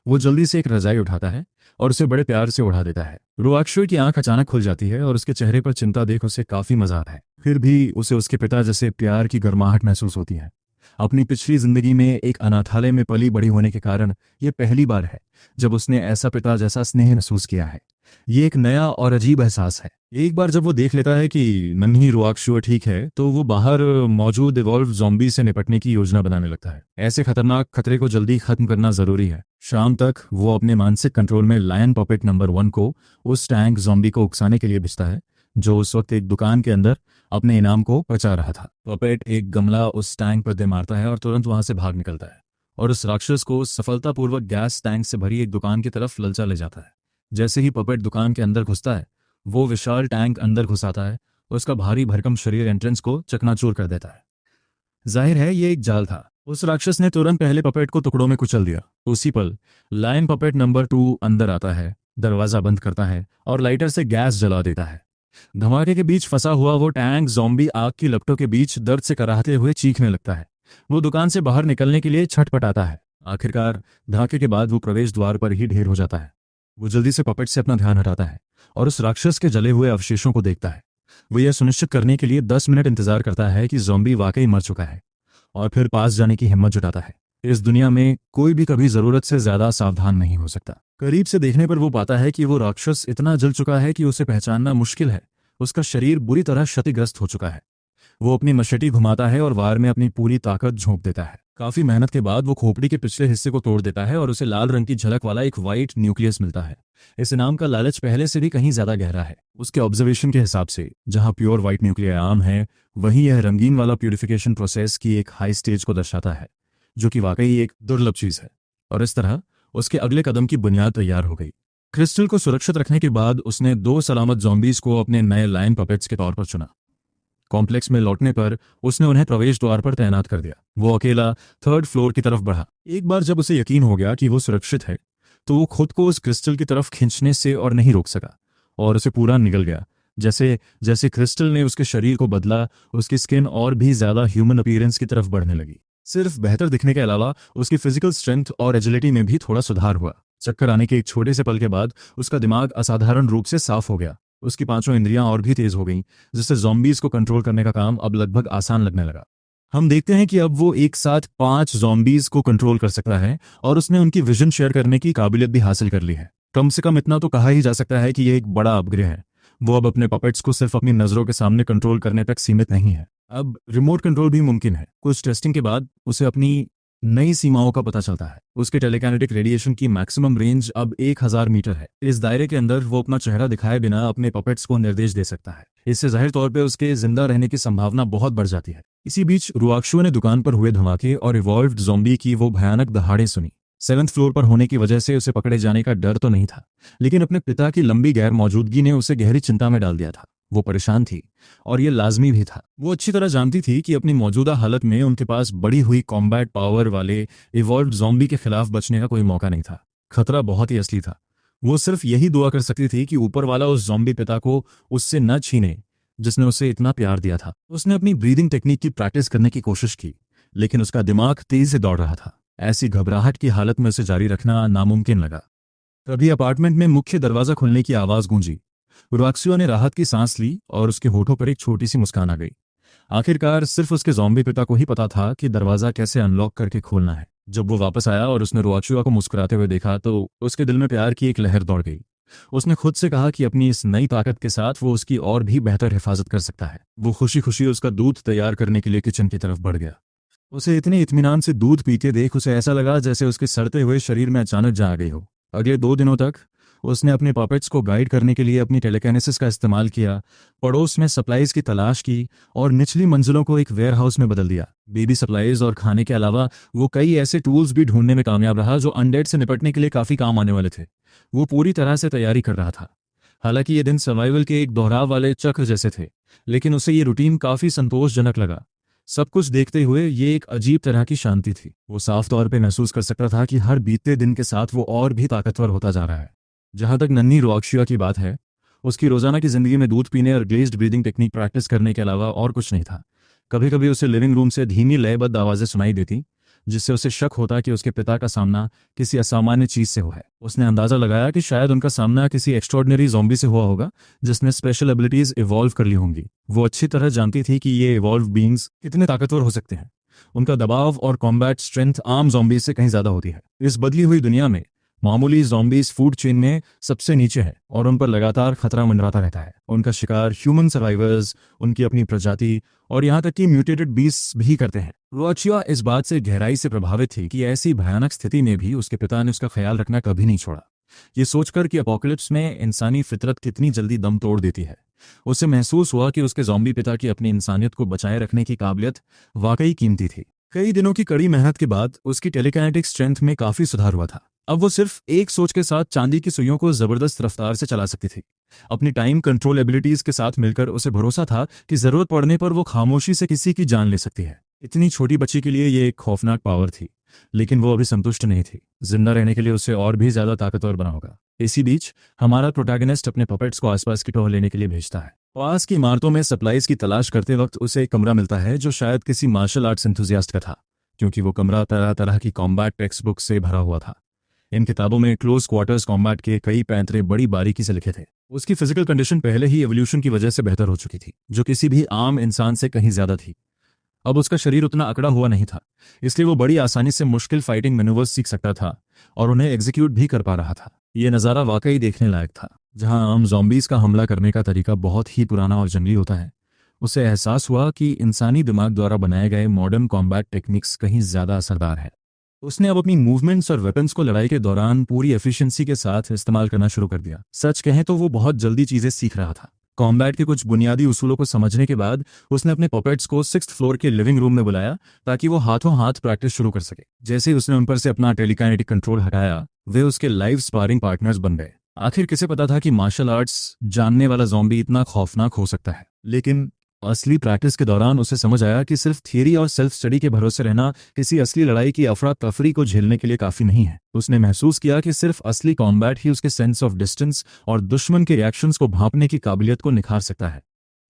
वो जल्दी से एक रजाई उठाता है और उसे बड़े प्यार से उड़ा देता है। रुआक्शुए की आंख अचानक खुल जाती है और उसके चेहरे पर चिंता देख उसे काफी मजा आता है। फिर भी उसे उसके पिता जैसे प्यार की गर्माहट महसूस होती है। अपनी पिछली जिंदगी में एक अनाथालय में पली बड़ी होने के कारण ये पहली बार है जब उसने ऐसा पिता जैसा स्नेह महसूस किया है। ये एक नया और अजीब एहसास है। एक बार जब वो देख लेता है कि नन्ही रुआक्शुए ठीक है, तो वो बाहर मौजूद इवॉल्व ज़ॉम्बी से निपटने की योजना बनाने लगता है। ऐसे खतरनाक खतरे को जल्दी खत्म करना जरूरी है। शाम तक वो अपने मानसिक कंट्रोल में लायन पपेट नंबर 1 को उस टैंक ज़ॉम्बी को उकसाने के लिए भेजता है जो उस वक्त एक दुकान के अंदर अपने इनाम को पचा रहा था। पपेट एक गमला उस टैंक पर दे मारता है और तुरंत वहां से भाग निकलता है और उस राक्षस को सफलतापूर्वक गैस टैंक से भरी एक दुकान की तरफ ललचा ले जाता है। जैसे ही पपेट दुकान के अंदर घुसता है, वो विशाल टैंक अंदर घुसाता है और उसका भारी भरकम शरीर एंट्रेंस को चकनाचूर कर देता है। जाहिर है ये एक जाल था। उस राक्षस ने तुरंत पहले पपेट को टुकड़ों में कुचल दिया। उसी पल लायन पपेट नंबर 2 अंदर आता है, दरवाजा बंद करता है और लाइटर से गैस जला देता है। धमाके के बीच फंसा हुआ वो टैंक ज़ॉम्बी आग की लपटों के बीच दर्द से कराहते हुए चीखने लगता है। वो दुकान से बाहर निकलने के लिए छटपटाता है। आखिरकार धमाके के बाद वो प्रवेश द्वार पर ही ढेर हो जाता है। वो जल्दी से पपेट से अपना ध्यान हटाता है और उस राक्षस के जले हुए अवशेषों को देखता है। वो यह सुनिश्चित करने के लिए 10 मिनट इंतजार करता है कि ज़ॉम्बी वाकई मर चुका है और फिर पास जाने की हिम्मत जुटाता है। इस दुनिया में कोई भी कभी जरूरत से ज्यादा सावधान नहीं हो सकता। करीब से देखने पर वो पाता है कि वो राक्षस इतना जल चुका है कि उसे पहचानना मुश्किल है। उसका शरीर बुरी तरह क्षतिग्रस्त हो चुका है। वो अपनी मशेटी घुमाता है और वार में अपनी पूरी ताकत झोंक देता है। काफी मेहनत के बाद वो खोपड़ी के पिछले हिस्से को तोड़ देता है और उसे लाल रंग की झलक वाला एक व्हाइट न्यूक्लियस मिलता है। इस इनाम का लालच पहले से भी कहीं ज्यादा गहरा है। उसके ऑब्जर्वेशन के हिसाब से जहां प्योर व्हाइट न्यूक्लियर आम है, वहीं यह रंगीन वाला प्यूरिफिकेशन प्रोसेस की एक हाई स्टेज को दर्शाता है, जो कि वाकई एक दुर्लभ चीज है। और इस तरह उसके अगले कदम की बुनियाद तैयार हो गई। क्रिस्टल को सुरक्षित रखने के बाद उसने 2 सलामत ज़ॉम्बीज को अपने नए लायन पपेट्स के तौर पर चुना। कॉम्प्लेक्स में लौटने पर उसने उन्हें प्रवेश द्वार पर तैनात कर दिया। वो अकेला 3rd फ्लोर की तरफ बढ़ा। एक बार जब उसे यकीन हो गया कि वो सुरक्षित है, तो वो खुद को उस क्रिस्टल की तरफ खींचने से और नहीं रोक सका और उसे पूरा निगल गया। जैसे जैसे क्रिस्टल ने उसके शरीर को बदला, उसकी स्किन और भी ज्यादा ह्यूमन अपीयरेंस की तरफ बढ़ने लगी। सिर्फ बेहतर दिखने के अलावा उसकी फिजिकल स्ट्रेंथ और एजिलिटी में भी थोड़ा सुधार हुआ। चक्कर आने के एक छोटे से पल के बाद उसका दिमाग असाधारण रूप से साफ हो गया। उसकी 5 इंद्रियां और भी तेज हो गईं, जिससे ज़ॉम्बीज को कंट्रोल करने का काम अब लगभग आसान लगने लगा। हम देखते हैं कि अब वो एक साथ 5 ज़ॉम्बीज को कंट्रोल कर सकता है और उसने उनकी विजन शेयर करने की काबिलियत भी हासिल कर ली है। कम से कम इतना तो कहा ही जा सकता है कि यह एक बड़ा अपग्रेड है। वो अब अपने पपेट्स को सिर्फ अपनी नजरों के सामने कंट्रोल करने तक सीमित नहीं है, अब रिमोट कंट्रोल भी मुमकिन है। कुछ टेस्टिंग के बाद उसे अपनी नई सीमाओं का पता चलता है। उसके टेलीकाइनेटिक रेडिएशन की मैक्सिमम रेंज अब 1000 मीटर है। इस दायरे के अंदर वो अपना चेहरा दिखाए बिना अपने पपेट्स को निर्देश दे सकता है। इससे जाहिर तौर पे उसके जिंदा रहने की संभावना बहुत बढ़ जाती है। इसी बीच रुआक्शुए ने दुकान पर हुए धमाके और इवॉल्व्ड ज़ॉम्बी की वो भयानक दहाड़े सुनी। 7th फ्लोर पर होने की वजह से उसे पकड़े जाने का डर तो नहीं था, लेकिन अपने पिता की लंबी गैर मौजूदगी ने उसे गहरी चिंता में डाल दिया था। वो परेशान थी और ये लाजमी भी था। वो अच्छी तरह जानती थी कि अपनी मौजूदा हालत में उनके पास बढ़ी हुई कॉम्बैट पावर वाले इवॉल्व्ड ज़ॉम्बी के खिलाफ बचने का कोई मौका नहीं था। खतरा बहुत ही असली था। वो सिर्फ यही दुआ कर सकती थी कि ऊपर वाला उस ज़ॉम्बी पिता को उससे न छीने जिसने उसे इतना प्यार दिया था। उसने अपनी ब्रीदिंग टेक्निक की प्रैक्टिस करने की कोशिश की, लेकिन उसका दिमाग तेज से दौड़ रहा था। ऐसी घबराहट की हालत में उसे जारी रखना नामुमकिन लगा। तभी अपार्टमेंट में मुख्य दरवाजा खुलने की आवाज गूंजी। रुआक्शुए ने राहत की सांस ली और उसके होठों पर एक छोटी सी मुस्कान आ गई। आखिरकार सिर्फ उसके ज़ॉम्बी पिता को ही पता था कि दरवाजा कैसे अनलॉक करके खोलना है। जब वो वापस आया और उसने रुआचुआ को मुस्कुराते हुए देखा तो उसके दिल में प्यार की एक लहर दौड़ गई। उसने खुद से कहा कि अपनी इस नई ताकत के साथ वो उसकी और भी बेहतर हिफाजत कर सकता है। वो खुशी खुशी उसका दूध तैयार करने के लिए किचन की तरफ बढ़ गया। उसे इतने इत्मीनान से दूध पीते देख उसे ऐसा लगा जैसे उसके सड़ते हुए शरीर में अचानक जान आ गई हो। अगले 2 दिनों तक उसने अपने पॉपेट्स को गाइड करने के लिए अपनी टेलीकिनेसिस का इस्तेमाल किया, पड़ोस में सप्लाईज की तलाश की और निचली मंजिलों को एक वेयर हाउस में बदल दिया। बेबी सप्लाईज और खाने के अलावा वो कई ऐसे टूल्स भी ढूंढने में कामयाब रहा जो अनडेड से निपटने के लिए काफ़ी काम आने वाले थे। वो पूरी तरह से तैयारी कर रहा था। हालांकि ये दिन सर्वाइवल के एक दोहराव वाले चक्र जैसे थे, लेकिन उसे ये रूटीन काफ़ी संतोषजनक लगा। सब कुछ देखते हुए ये एक अजीब तरह की शांति थी। वो साफ तौर पे महसूस कर सकता था कि हर बीतते दिन के साथ वो और भी ताकतवर होता जा रहा है। जहां तक नन्ही रुआक्शिया की बात है, उसकी रोजाना की जिंदगी में दूध पीने और ग्लेज्ड ब्रीदिंग टेक्निक प्रैक्टिस करने के अलावा और कुछ नहीं था। कभी कभी उसे लिविंग रूम से धीमी लयबद्ध आवाजें सुनाई देती, जिससे उसे शक होता कि उसके पिता का सामना किसी असामान्य चीज से हुआ है। उसने अंदाजा लगाया कि शायद उनका सामना किसी एक्स्ट्रॉर्डिनरी ज़ॉम्बी से हुआ होगा जिसने स्पेशल एबिलिटीज इवॉल्व कर ली होंगी। वो अच्छी तरह जानती थी कि ये इवॉल्व बीइंग्स कितने ताकतवर हो सकते हैं। उनका दबाव और कॉम्बैट स्ट्रेंथ आम ज़ॉम्बी से कहीं ज्यादा होती है। इस बदली हुई दुनिया में मामूली ज़ॉम्बीज फूड चेन में सबसे नीचे है और उन पर लगातार खतरा मंडराता रहता है। उनका शिकार ह्यूमन सर्वाइवर्स, उनकी अपनी प्रजाति और यहाँ तक कि म्यूटेटेड बीस्ट भी करते हैं। रुआचिया इस बात से गहराई से प्रभावित थी कि ऐसी भयानक स्थिति में भी उसके पिता ने उसका ख्याल रखना कभी नहीं छोड़ा। ये सोचकर कि अपोकलिप्स में इंसानी फितरत कितनी जल्दी दम तोड़ देती है, उसे महसूस हुआ कि उसके ज़ॉम्बी पिता की अपनी इंसानियत को बचाए रखने की काबिलियत वाकई कीमती थी। कई दिनों की कड़ी मेहनत के बाद उसकी टेलीकाइनेटिक स्ट्रेंथ में काफी सुधार हुआ था। अब वो सिर्फ एक सोच के साथ चांदी की सुइयों को जबरदस्त रफ्तार से चला सकती थी। अपनी टाइम कंट्रोल एबिलिटीज के साथ मिलकर उसे भरोसा था कि जरूरत पड़ने पर वो खामोशी से किसी की जान ले सकती है। इतनी छोटी बच्ची के लिए ये एक खौफनाक पावर थी, लेकिन वो अभी संतुष्ट नहीं थी। जिंदा रहने के लिए उसे और भी ज्यादा ताकतवर बना होगा। इसी बीच हमारा प्रोटैगनिस्ट अपने पपेट्स को आसपास की टहल लेने के लिए भेजता है। पास की इमारतों में सप्लाईज की तलाश करते वक्त उसे एक कमरा मिलता है जो शायद किसी मार्शल आर्ट्स एंथुजियास्ट का था, क्योंकि वो कमरा तरह तरह की कॉम्बैट टेक्स्ट बुक से भरा हुआ था। इन किताबों में क्लोज क्वार्टर्स कॉम्बैट के कई पैंतरे बड़ी बारीकी से लिखे थे। उसकी फिजिकल कंडीशन पहले ही एवोल्यूशन की वजह से बेहतर हो चुकी थी, जो किसी भी आम इंसान से कहीं ज्यादा थी। अब उसका शरीर उतना अकड़ा हुआ नहीं था, इसलिए वो बड़ी आसानी से मुश्किल फाइटिंग मैनूवर्स सीख सकता था और उन्हें एग्जीक्यूट भी कर पा रहा था। ये नज़ारा वाकई देखने लायक था। जहां आम ज़ॉम्बीज का हमला करने का तरीका बहुत ही पुराना और जंगली होता है, उसे एहसास हुआ कि इंसानी दिमाग द्वारा बनाए गए मॉडर्न कॉम्बैट टेक्निक्स कहीं ज्यादा असरदार है। उसने अब अपनी मूवमेंट्स और वेपन्स को लड़ाई के दौरान पूरी एफिशिएंसी के साथ इस्तेमाल करना शुरू कर दिया। सच कहें तो वो बहुत जल्दी चीजें सीख रहा था। कॉम्बैट के कुछ बुनियादी उसूलों को समझने के बाद उसने अपने पपेट्स को 6th फ्लोर के लिविंग रूम में बुलाया ताकि वो हाथों हाथ प्रैक्टिस शुरू कर सके। जैसे ही उसने उन पर से अपना टेलीकाइनेटिक कंट्रोल हटाया, वे उसके लाइव स्पारिंग पार्टनर्स बन गए। आखिर किसे पता था कि मार्शल आर्ट्स जानने वाला ज़ॉम्बी इतना खौफनाक हो सकता है। लेकिन असली प्रैक्टिस के दौरान उसे समझ आया कि सिर्फ थियरी और सेल्फ स्टडी के भरोसे रहना किसी असली लड़ाई की अफरा तफरी को झेलने के लिए काफी नहीं है। उसने महसूस किया कि सिर्फ असली कॉम्बैट ही उसके सेंस ऑफ डिस्टेंस और दुश्मन के रिएक्शंस को भांपने की काबिलियत को निखार सकता है।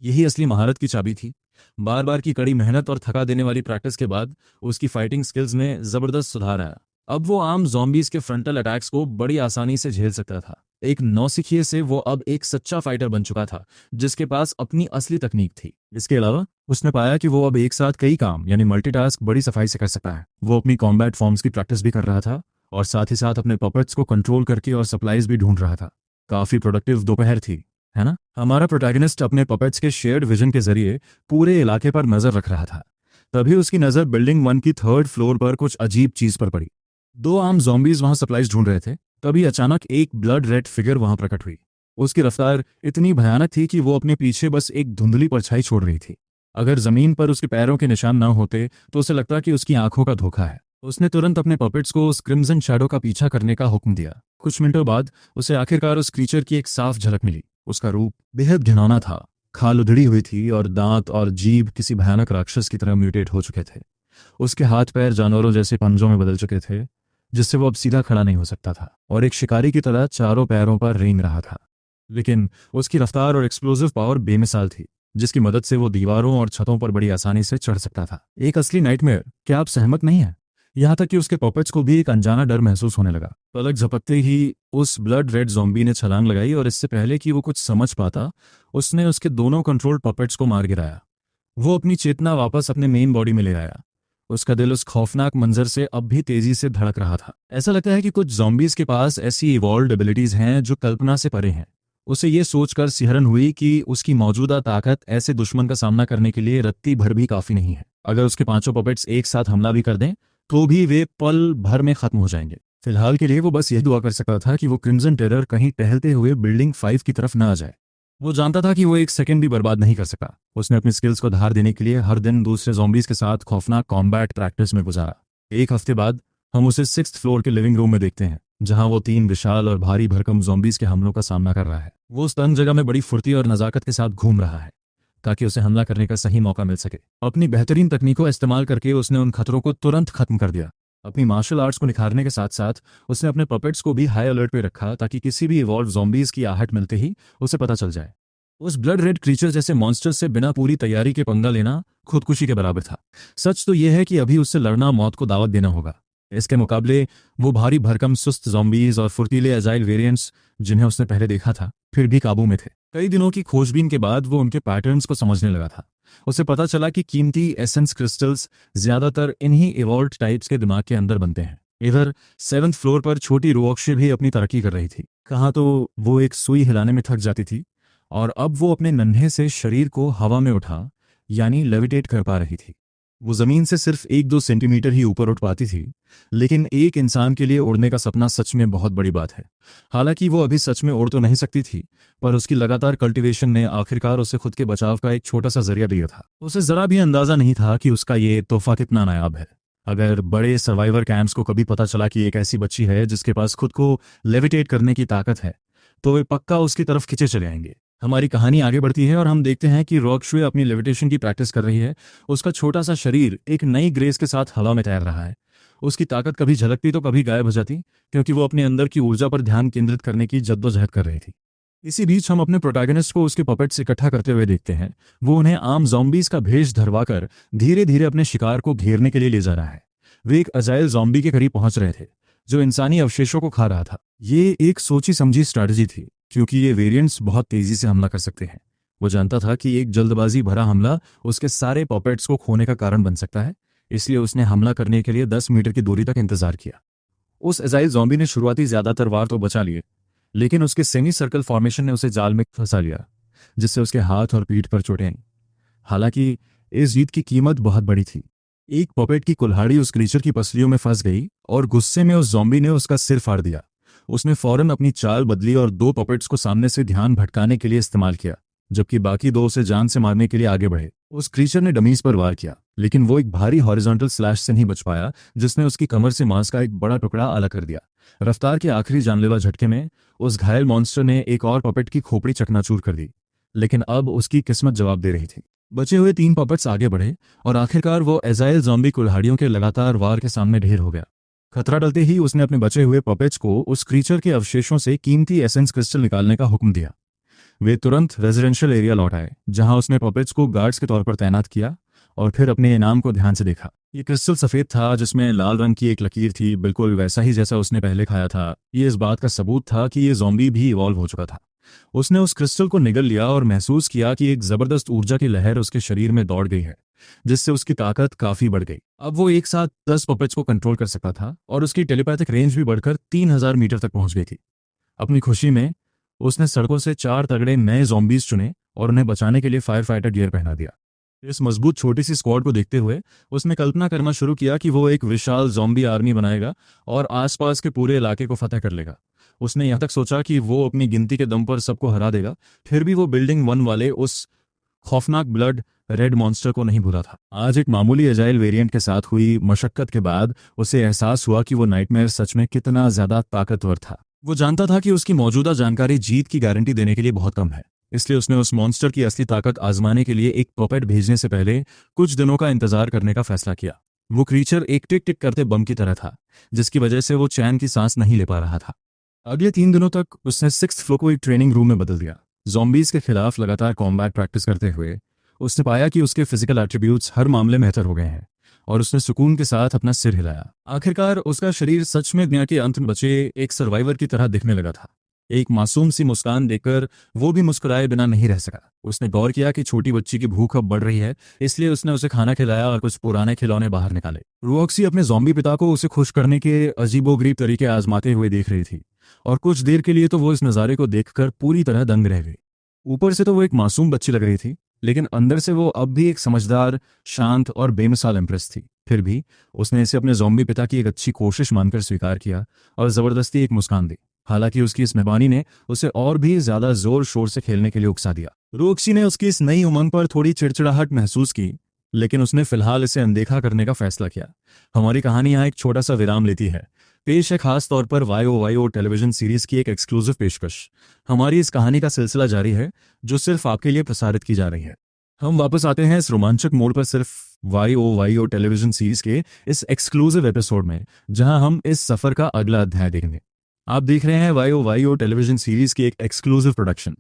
यही असली महारत की चाबी थी। बार बार की कड़ी मेहनत और थका देने वाली प्रैक्टिस के बाद उसकी फाइटिंग स्किल्स में जबरदस्त सुधार आया। अब वो आम ज़ॉम्बीज के फ्रंटल अटैक्स को बड़ी आसानी से झेल सकता था। एक नौसिखिए से वो अब एक सच्चा फाइटर बन चुका था, जिसके पास अपनी असली तकनीक थी। इसके अलावा उसने पाया कि वो अब एक साथ कई काम यानी मल्टीटास्क बड़ी सफाई से कर सकता है। वो अपनी कॉम्बैट फॉर्म्स की प्रैक्टिस भी कर रहा था और साथ ही साथ अपने पपेट्स को कंट्रोल करके और सप्लाईज भी ढूंढ रहा था। काफी प्रोडक्टिव दोपहर थी, है ना? हमारा प्रोटैगनिस्ट अपने पपेट्स के शेयर्ड विजन के जरिए पूरे इलाके पर नजर रख रहा था। तभी उसकी नजर बिल्डिंग 1 की 3rd फ्लोर पर कुछ अजीब चीज पर पड़ी। 2 आम ज़ॉम्बीज वहां सप्लाईज ढूंढ रहे थे, तभी अचानक एक ब्लड रेड फिगर वहां प्रकट हुई। उसकी रफ्तार इतनी भयानक थी कि वो अपने पीछे बस एक धुंधली परछाई छोड़ रही थी। अगर जमीन पर उसके पैरों के निशान न होते तो उसे लगता कि उसकी आंखों का धोखा है। उसने तुरंत अपने पपेट्स को उस क्रिम्सन शैडो का पीछा करने का हुक्म दिया। कुछ मिनटों बाद उसे आखिरकार उस क्रीचर की एक साफ झलक मिली। उसका रूप बेहद घिनौना था। खाल उधड़ी हुई थी और दांत और जीभ किसी भयानक राक्षस की तरह म्यूटेट हो चुके थे। उसके हाथ पैर जानवरों जैसे पंजों में बदल चुके थे, जिससे वो अब सीधा खड़ा नहीं हो सकता था और एक शिकारी की तरह चारों पैरों पर रेंग रहा था। लेकिन उसकी रफ्तार और एक्सप्लोसिव पावर बेमिसाल थी, जिसकी मदद से वो दीवारों और छतों पर बड़ी आसानी से चढ़ सकता था। एक असली नाइटमेयर, क्या आप सहमत नहीं हैं? यहाँ तक कि उसके पपेट्स को भी एक अनजाना डर महसूस होने लगा। पलक झपकते ही उस ब्लड रेड ज़ॉम्बी ने छलांग लगाई और इससे पहले कि वो कुछ समझ पाता, उसने उसके दोनों कंट्रोल्ड पपेट्स को मार गिराया। वो अपनी चेतना वापस अपने मेन बॉडी में ले आया। उसका दिल उस खौफनाक मंजर से अब भी तेजी से धड़क रहा था। ऐसा लगता है कि कुछ ज़ॉम्बीज़ के पास ऐसी इवॉल्व्ड एबिलिटीज़ हैं जो कल्पना से परे हैं। उसे ये सोचकर सिहरन हुई कि उसकी मौजूदा ताकत ऐसे दुश्मन का सामना करने के लिए रत्ती भर भी काफ़ी नहीं है। अगर उसके पांचों पपेट्स एक साथ हमला भी कर दें तो भी वे पल भर में खत्म हो जाएंगे। फिलहाल के लिए वो बस यही दुआ कर सकता था कि वो क्रिम्सन टेरर कहीं टहलते हुए बिल्डिंग 5 की तरफ न आ जाए। वो जानता था कि वो एक सेकंड भी बर्बाद नहीं कर सका। उसने अपनी स्किल्स को धार देने के लिए हर दिन दूसरे ज़ॉम्बीज़ के साथ खौफनाक कॉम्बैट प्रैक्टिस में गुजारा। एक हफ्ते बाद हम उसे 6th फ्लोर के लिविंग रूम में देखते हैं, जहां वो 3 विशाल और भारी भरकम ज़ॉम्बीज़ के हमलों का सामना कर रहा है। वो उस तंग जगह में बड़ी फुर्ती और नज़ाकत के साथ घूम रहा है ताकि उसे हमला करने का सही मौका मिल सके। अपनी बेहतरीन तकनीकों का इस्तेमाल करके उसने उन खतरों को तुरंत खत्म कर दिया। अपनी मार्शल आर्ट्स को निखारने के साथ साथ उसने अपने पपेट्स को भी हाई अलर्ट पे रखा ताकि किसी भी इवॉल्व ज़ॉम्बीज़ की आहट मिलते ही उसे पता चल जाए। उस ब्लड रेड क्रीचर जैसे मॉन्स्टर से बिना पूरी तैयारी के पंगा लेना खुदकुशी के बराबर था। सच तो यह है कि अभी उससे लड़ना मौत को दावत देना होगा। इसके मुकाबले वो भारी भरकम सुस्त ज़ॉम्बीज़ और फुर्तीले अजाइल वेरिएंट्स जिन्हें उसने पहले देखा था फिर भी काबू में थे। कई दिनों की खोजबीन के बाद वो उनके पैटर्न्स को समझने लगा था। उसे पता चला कि कीमती एसेंस क्रिस्टल्स ज्यादातर इन्हीं इवॉल्व्ड टाइप्स के दिमाग के अंदर बनते हैं। इधर 7th फ्लोर पर छोटी रुओक्शी भी अपनी तरक्की कर रही थी। कहाँ तो वो एक सुई हिलाने में थक जाती थी और अब वो अपने नन्हे से शरीर को हवा में उठा यानी लेविटेट कर पा रही थी। वो जमीन से सिर्फ 1-2 सेंटीमीटर ही ऊपर उठ पाती थी, लेकिन एक इंसान के लिए उड़ने का सपना सच में बहुत बड़ी बात है। हालांकि वो अभी सच में उड़ तो नहीं सकती थी, पर उसकी लगातार कल्टीवेशन ने आखिरकार उसे खुद के बचाव का एक छोटा सा जरिया दिया था। उसे जरा भी अंदाजा नहीं था कि उसका ये तोहफा कितना नायाब है। अगर बड़े सर्वाइवर कैंप्स को कभी पता चला कि एक ऐसी बच्ची है जिसके पास खुद को लेविटेट करने की ताकत है, तो वे पक्का उसकी तरफ खिंचे चले आएंगे। हमारी कहानी आगे बढ़ती है और हम देखते हैं कि रॉकशुए अपनी लेविटेशन की प्रैक्टिस कर रही है। उसका छोटा सा शरीर एक नई ग्रेस के साथ हवा में तैर रहा है। उसकी ताकत कभी झलकती तो कभी गायब हो जाती, क्योंकि वो अपने अंदर की ऊर्जा पर ध्यान केंद्रित करने की जद्दोजहद कर रही थी। इसी बीच हम अपने प्रोटैगनिस्ट को उसके पपेट्स इकट्ठा करते हुए देखते हैं। वो उन्हें आम ज़ॉम्बीज़ का भेष धरवाकर धीरे धीरे अपने शिकार को घेरने के लिए ले जा रहा है। वे एक अजाइल ज़ॉम्बी के करीब पहुंच रहे थे जो इंसानी अवशेषों को खा रहा था। ये एक सोची समझी स्ट्रैटेजी थी, क्योंकि ये वेरिएंट्स बहुत तेजी से हमला कर सकते हैं। वो जानता था कि एक जल्दबाजी भरा हमला उसके सारे पॉपेट्स को खोने का कारण बन सकता है, इसलिए उसने हमला करने के लिए 10 मीटर की दूरी तक इंतजार किया। उस अजाइल ज़ॉम्बी ने शुरुआती ज्यादातर वार तो बचा लिए, लेकिन उसके सेमी सर्कल फॉर्मेशन ने उसे जाल में फंसा लिया, जिससे उसके हाथ और पीठ पर चोटें आईं। हालांकि इस जीत की कीमत बहुत बड़ी थी। एक पॉपेट की कुल्हाड़ी उस क्रीचर की पसलियों में फंस गई और गुस्से में उस ज़ॉम्बी ने उसका सिर फाड़ दिया। उसने फौरन अपनी चाल बदली और 2 पपेट्स को सामने से ध्यान भटकाने के लिए इस्तेमाल किया, जबकि बाकी 2 उसे जान से मारने के लिए आगे बढ़े। उस क्रीचर ने डमीज पर वार किया, लेकिन वो एक भारी हॉरिजॉन्टल स्लैश से नहीं बच पाया, जिसने उसकी कमर से मांस का एक बड़ा टुकड़ा अलग कर दिया। रफ्तार के आखिरी जानलेवा झटके में उस घायल मॉन्स्टर ने एक और पपेट की खोपड़ी चकनाचूर कर दी, लेकिन अब उसकी किस्मत जवाब दे रही थी। बचे हुए 3 पपेट्स आगे बढ़े और आखिरकार वो एजाइल ज़ॉम्बी कुल्हाड़ियों के लगातार वार के सामने ढेर हो गया। खतरा डलते ही उसने अपने बचे हुए पपेट्स को उस क्रीचर के अवशेषों से कीमती एसेंस क्रिस्टल निकालने का हुक्म दिया। वे तुरंत रेजिडेंशियल एरिया लौट आए, जहां उसने पपेट्स को गार्ड्स के तौर पर तैनात किया और फिर अपने इनाम को ध्यान से देखा। ये क्रिस्टल सफ़ेद था, जिसमें लाल रंग की एक लकीर थी, बिल्कुल वैसा ही जैसा उसने पहले खाया था। ये इस बात का सबूत था कि ये ज़ॉम्बी भी इवॉल्व हो चुका था। उसने उस क्रिस्टल को निगल लिया और महसूस किया कि एक जबरदस्त ऊर्जा की लहर उसके शरीर में दौड़ गई है, जिससे उसकी ताकत काफी बढ़ गई। अब वो एक साथ 10 पपेट्स को कंट्रोल कर सकता था और उसकी टेलीपैथिक रेंज भी बढ़कर 3000 मीटर तक पहुंच गई थी। अपनी खुशी में उसने सड़कों से 4 तगड़े नए ज़ॉम्बीज़ चुने और उन्हें बचाने के लिए फायर फाइटर गियर पहना दिया। इस मजबूत छोटी सी स्क्वाड को देखते हुए उसने कल्पना करना शुरू किया कि वो एक विशाल ज़ॉम्बी आर्मी बनाएगा और आसपास के पूरे इलाके को फतह कर लेगा। उसने यहाँ तक सोचा कि वो अपनी गिनती के दम पर सबको हरा देगा, फिर भी वो बिल्डिंग 1 वाले उस खौफनाक ब्लड रेड मॉन्स्टर को नहीं भूला था। आज एक मामूली एजाइल वेरिएंट के साथ हुई मशक्कत के बाद उसे एहसास हुआ कि वो नाइटमेयर सच में कितना ज्यादा ताकतवर था। वो जानता था कि उसकी मौजूदा जानकारी जीत की गारंटी देने के लिए बहुत कम है, इसलिए उसने उस मॉन्स्टर की असली ताकत आजमाने के लिए एक पपेट भेजने से पहले कुछ दिनों का इंतजार करने का फैसला किया। वो क्रीचर एक टिक टिक करते बम की तरह था, जिसकी वजह से वो चैन की सांस नहीं ले पा रहा था। अगले 3 दिनों तक उसने 6th फ्लोर को एक ट्रेनिंग रूम में बदल दिया। ज़ॉम्बीज़ के खिलाफ लगातार कॉम्बैट प्रैक्टिस करते हुए उसने पाया कि उसके फिजिकल एट्रीब्यूट्स हर मामले में बेहतर हो गए हैं और उसने सुकून के साथ अपना सिर हिलाया। आखिरकार उसका शरीर सच में दुनिया के अंत में बचे एक सर्वाइवर की तरह दिखने लगा था। एक मासूम सी मुस्कान देखकर वो भी मुस्कुराए बिना नहीं रह सका। उसने गौर किया कि छोटी बच्ची की भूख अब बढ़ रही है, इसलिए उसने उसे खाना खिलाया और कुछ पुराने खिलौने बाहर निकाले। रोक्सी अपने ज़ॉम्बी पिता को उसे खुश करने के अजीबोगरीब तरीके आजमाते हुए देख रही थी, और कुछ देर के लिए तो वो इस नज़ारे को देखकर पूरी तरह दंग रह गई। ऊपर से तो वो एक मासूम बच्ची लग रही थी, लेकिन अंदर से वो अब भी एक समझदार, शांत और बेमिसाल एम्प्रेस थी। फिर भी उसने इसे अपने ज़ॉम्बी पिता की एक अच्छी कोशिश मानकर स्वीकार किया और ज़बरदस्ती एक मुस्कान दी। हालांकि उसकी इस मेहरबानी ने उसे और भी ज्यादा जोर शोर से खेलने के लिए उकसा दिया। रोक्सी ने उसकी इस नई उमंग पर थोड़ी चिड़चिड़ाहट महसूस की, लेकिन उसने फिलहाल इसे अनदेखा करने का फैसला किया। हमारी कहानी यहाँ एक छोटा सा विराम लेती है। पेश है खास तौर पर वाई ओ टेलीविजन सीरीज की एक एक्सक्लूसिव पेशकश। हमारी इस कहानी का सिलसिला जारी है, जो सिर्फ आपके लिए प्रसारित की जा रही है। हम वापस आते हैं इस रोमांचक मोड़ पर सिर्फ वाई ओ टेलीविजन सीरीज के इस एक्सक्लूसिव एपिसोड में, जहां हम इस सफर का अगला अध्याय देखेंगे। आप देख रहे हैं वाई ओ टेलीविजन सीरीज की एक एक्सक्लूसिव प्रोडक्शन।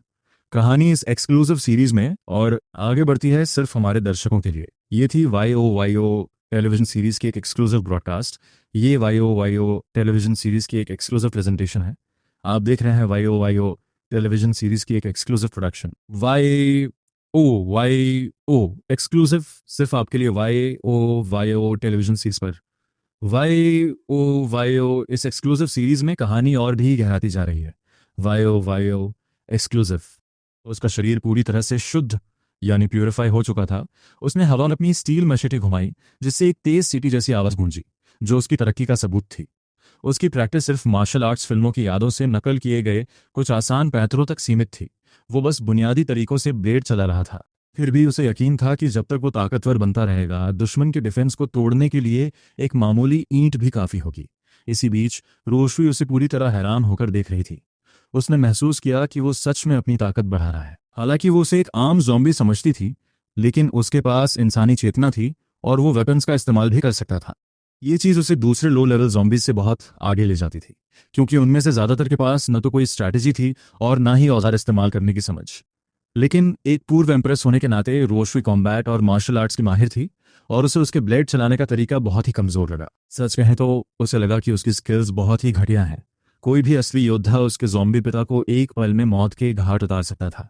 कहानी इस एक्सक्लूसिव सीरीज में और आगे बढ़ती है सिर्फ हमारे दर्शकों के लिए। ये थी वाई ओ टेलीविजन सीरीज की एक एक्सक्लूसिव ब्रॉडकास्ट। ये वाई ओ टेलीविजन सीरीज की एक एक्सक्लूसिव प्रेजेंटेशन है। आप देख रहे हैं वाई ओ टेलीविजन सीरीज की एक exclusive production. Y O exclusive सिर्फ आपके लिए वाई ओ टेलीविजन सीरीज पर। वाई ओ इस एक्सक्लूसिव सीरीज में कहानी और भी गहराती जा रही है। Y O exclusive. उसका शरीर पूरी तरह से शुद्ध यानी प्यूरिफाई हो चुका था। उसने हवा में अपनी स्टील मशेटी घुमाई, जिससे एक तेज सीटी जैसी आवाज गूंजी, जो उसकी तरक्की का सबूत थी। उसकी प्रैक्टिस सिर्फ मार्शल आर्ट्स फिल्मों की यादों से नकल किए गए कुछ आसान पैंतरों तक सीमित थी। वो बस बुनियादी तरीकों से ब्लेड चला रहा था। फिर भी उसे यकीन था कि जब तक वो ताकतवर बनता रहेगा, दुश्मन के डिफेंस को तोड़ने के लिए एक मामूली ईंट भी काफी होगी। इसी बीच रोशवी उसे पूरी तरह हैरान होकर देख रही थी। उसने महसूस किया कि वो सच में अपनी ताकत बढ़ा रहा है। हालांकि वो उसे एक आम ज़ॉम्बी समझती थी, लेकिन उसके पास इंसानी चेतना थी और वो वेपन्स का इस्तेमाल भी कर सकता था। ये चीज़ उसे दूसरे लो लेवल ज़ॉम्बीज से बहुत आगे ले जाती थी, क्योंकि उनमें से ज़्यादातर के पास न तो कोई स्ट्रैटेजी थी और ना ही औजार इस्तेमाल करने की समझ। लेकिन एक पूर्व एम्प्रेस होने के नाते रोशवी कॉम्बैट और मार्शल आर्ट्स की माहिर थी, और उसे उसके ब्लेड चलाने का तरीका बहुत ही कमज़ोर लगा। सच कहें तो उसे लगा कि उसकी स्किल्स बहुत ही घटिया हैं। कोई भी असली योद्धा उसके ज़ॉम्बी पिता को एक पल में मौत के घाट उतार सकता था।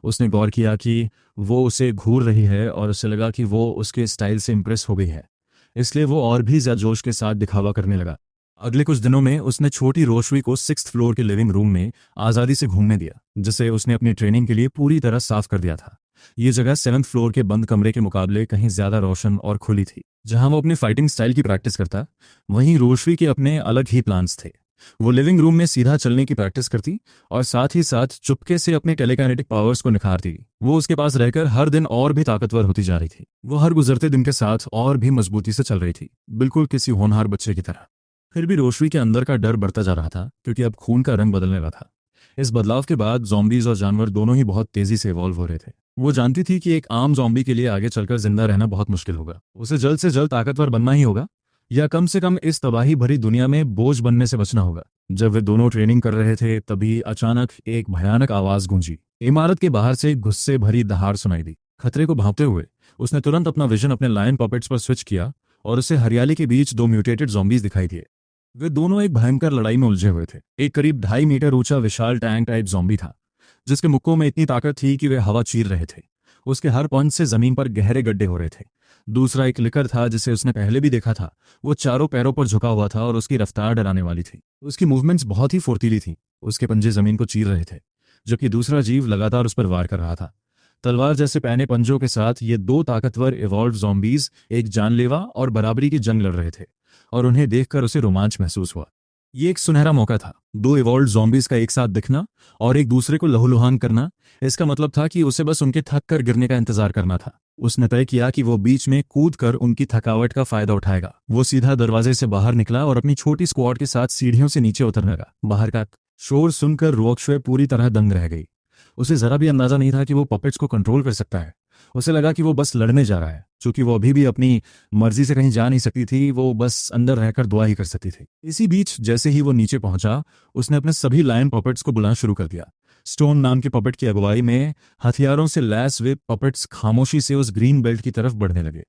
उसने गौर किया कि वो उसे घूर रही है, और उसे लगा कि वो उसके स्टाइल से इम्प्रेस हो गई है, इसलिए वो और भी ज्यादा जोश के साथ दिखावा करने लगा। अगले कुछ दिनों में उसने छोटी रोशवी को 6th फ्लोर के लिविंग रूम में आज़ादी से घूमने दिया, जिसे उसने अपनी ट्रेनिंग के लिए पूरी तरह साफ कर दिया था। ये जगह 7th फ्लोर के बंद कमरे के मुकाबले कहीं ज्यादा रोशन और खुली थी। जहां वो अपने फाइटिंग स्टाइल की प्रैक्टिस करता, वहीं रोशवी के अपने अलग ही प्लान्स थे। वो लिविंग रूम में सीधा चलने की प्रैक्टिस करती और साथ ही साथ चुपके से अपने टेलीकाइनेटिक पावर्स को निखारती। वो उसके पास रहकर हर दिन और भी ताकतवर होती जा रही थी। वो हर गुजरते दिन के साथ और भी मजबूती से चल रही थी, बिल्कुल किसी होनहार बच्चे की तरह। फिर भी रोशवी के अंदर का डर बढ़ता जा रहा था, क्योंकि अब खून का रंग बदलने लगा था। इस बदलाव के बाद ज़ॉम्बीज और जानवर दोनों ही बहुत तेजी से इवॉल्व हो रहे थे। वो जानती थी कि एक आम ज़ॉम्बी के लिए आगे चलकर जिंदा रहना बहुत मुश्किल होगा। उसे जल्द से जल्द ताकतवर बनना ही होगा, या कम से कम इस तबाही भरी दुनिया में बोझ बनने से बचना होगा। जब वे दोनों ट्रेनिंग कर रहे थे, तभी अचानक एक भयानक आवाज गूंजी। इमारत के बाहर से गुस्से भरी दहाड़ सुनाई दी। खतरे को भांपते हुए उसने तुरंत अपना विजन अपने लायन पपेट्स पर स्विच किया, और उसे हरियाली के बीच 2 म्यूटेटेड ज़ॉम्बीज दिखाई दिए। वे दोनों एक भयंकर लड़ाई में उलझे हुए थे। एक करीब 2.5 मीटर ऊंचा विशाल टैंक टाइप ज़ॉम्बी था, जिसके मुक्कों में इतनी ताकत थी कि वे हवा चीर रहे थे। उसके हर पंच से जमीन पर गहरे गड्ढे हो रहे थे। दूसरा एक लिकर था, जिसे उसने पहले भी देखा था। वो चारों पैरों पर झुका हुआ था और उसकी रफ्तार डराने वाली थी। उसकी मूवमेंट्स बहुत ही फुर्तीली थी। उसके पंजे जमीन को चीर रहे थे, जबकि दूसरा जीव लगातार उस पर वार कर रहा था। तलवार जैसे पैने पंजों के साथ ये 2 ताकतवर इवॉल्व ज़ॉम्बीज एक जानलेवा और बराबरी की जंग लड़ रहे थे, और उन्हें देखकर उसे रोमांच महसूस हुआ। ये एक सुनहरा मौका था। 2 इवॉल्व ज़ॉम्बीज का एक साथ दिखना और एक दूसरे को लहूलुहान करना। इसका मतलब था कि उसे बस उनके थक कर गिरने का इंतजार करना था। उसने तय किया कि वो बीच में कूद कर उनकी थकावट का फायदा उठाएगा। वो सीधा दरवाजे से बाहर निकला और अपनी छोटी स्क्वाड के साथ सीढ़ियों से नीचे उतरने लगा। बाहर का शोर सुनकर रोक्शवे पूरी तरह दंग रह गई। उसे जरा भी अंदाजा नहीं था कि वो पपेट्स को कंट्रोल कर सकता है। उसे लगा कि वो बस लड़ने जा रहा है। चूंकि वो अभी भी अपनी मर्जी से कहीं जा नहीं सकती थी, वो बस अंदर रहकर दुआ ही कर सकती थी। इसी बीच जैसे ही वो नीचे पहुंचा, उसने अपने सभी लायन पपेट्स को बुलाना शुरू कर दिया। स्टोन नाम के पपेट की अगुवाई में हथियारों से लैस वे पपेट्स खामोशी से उस ग्रीन बेल्ट की तरफ बढ़ने लगे।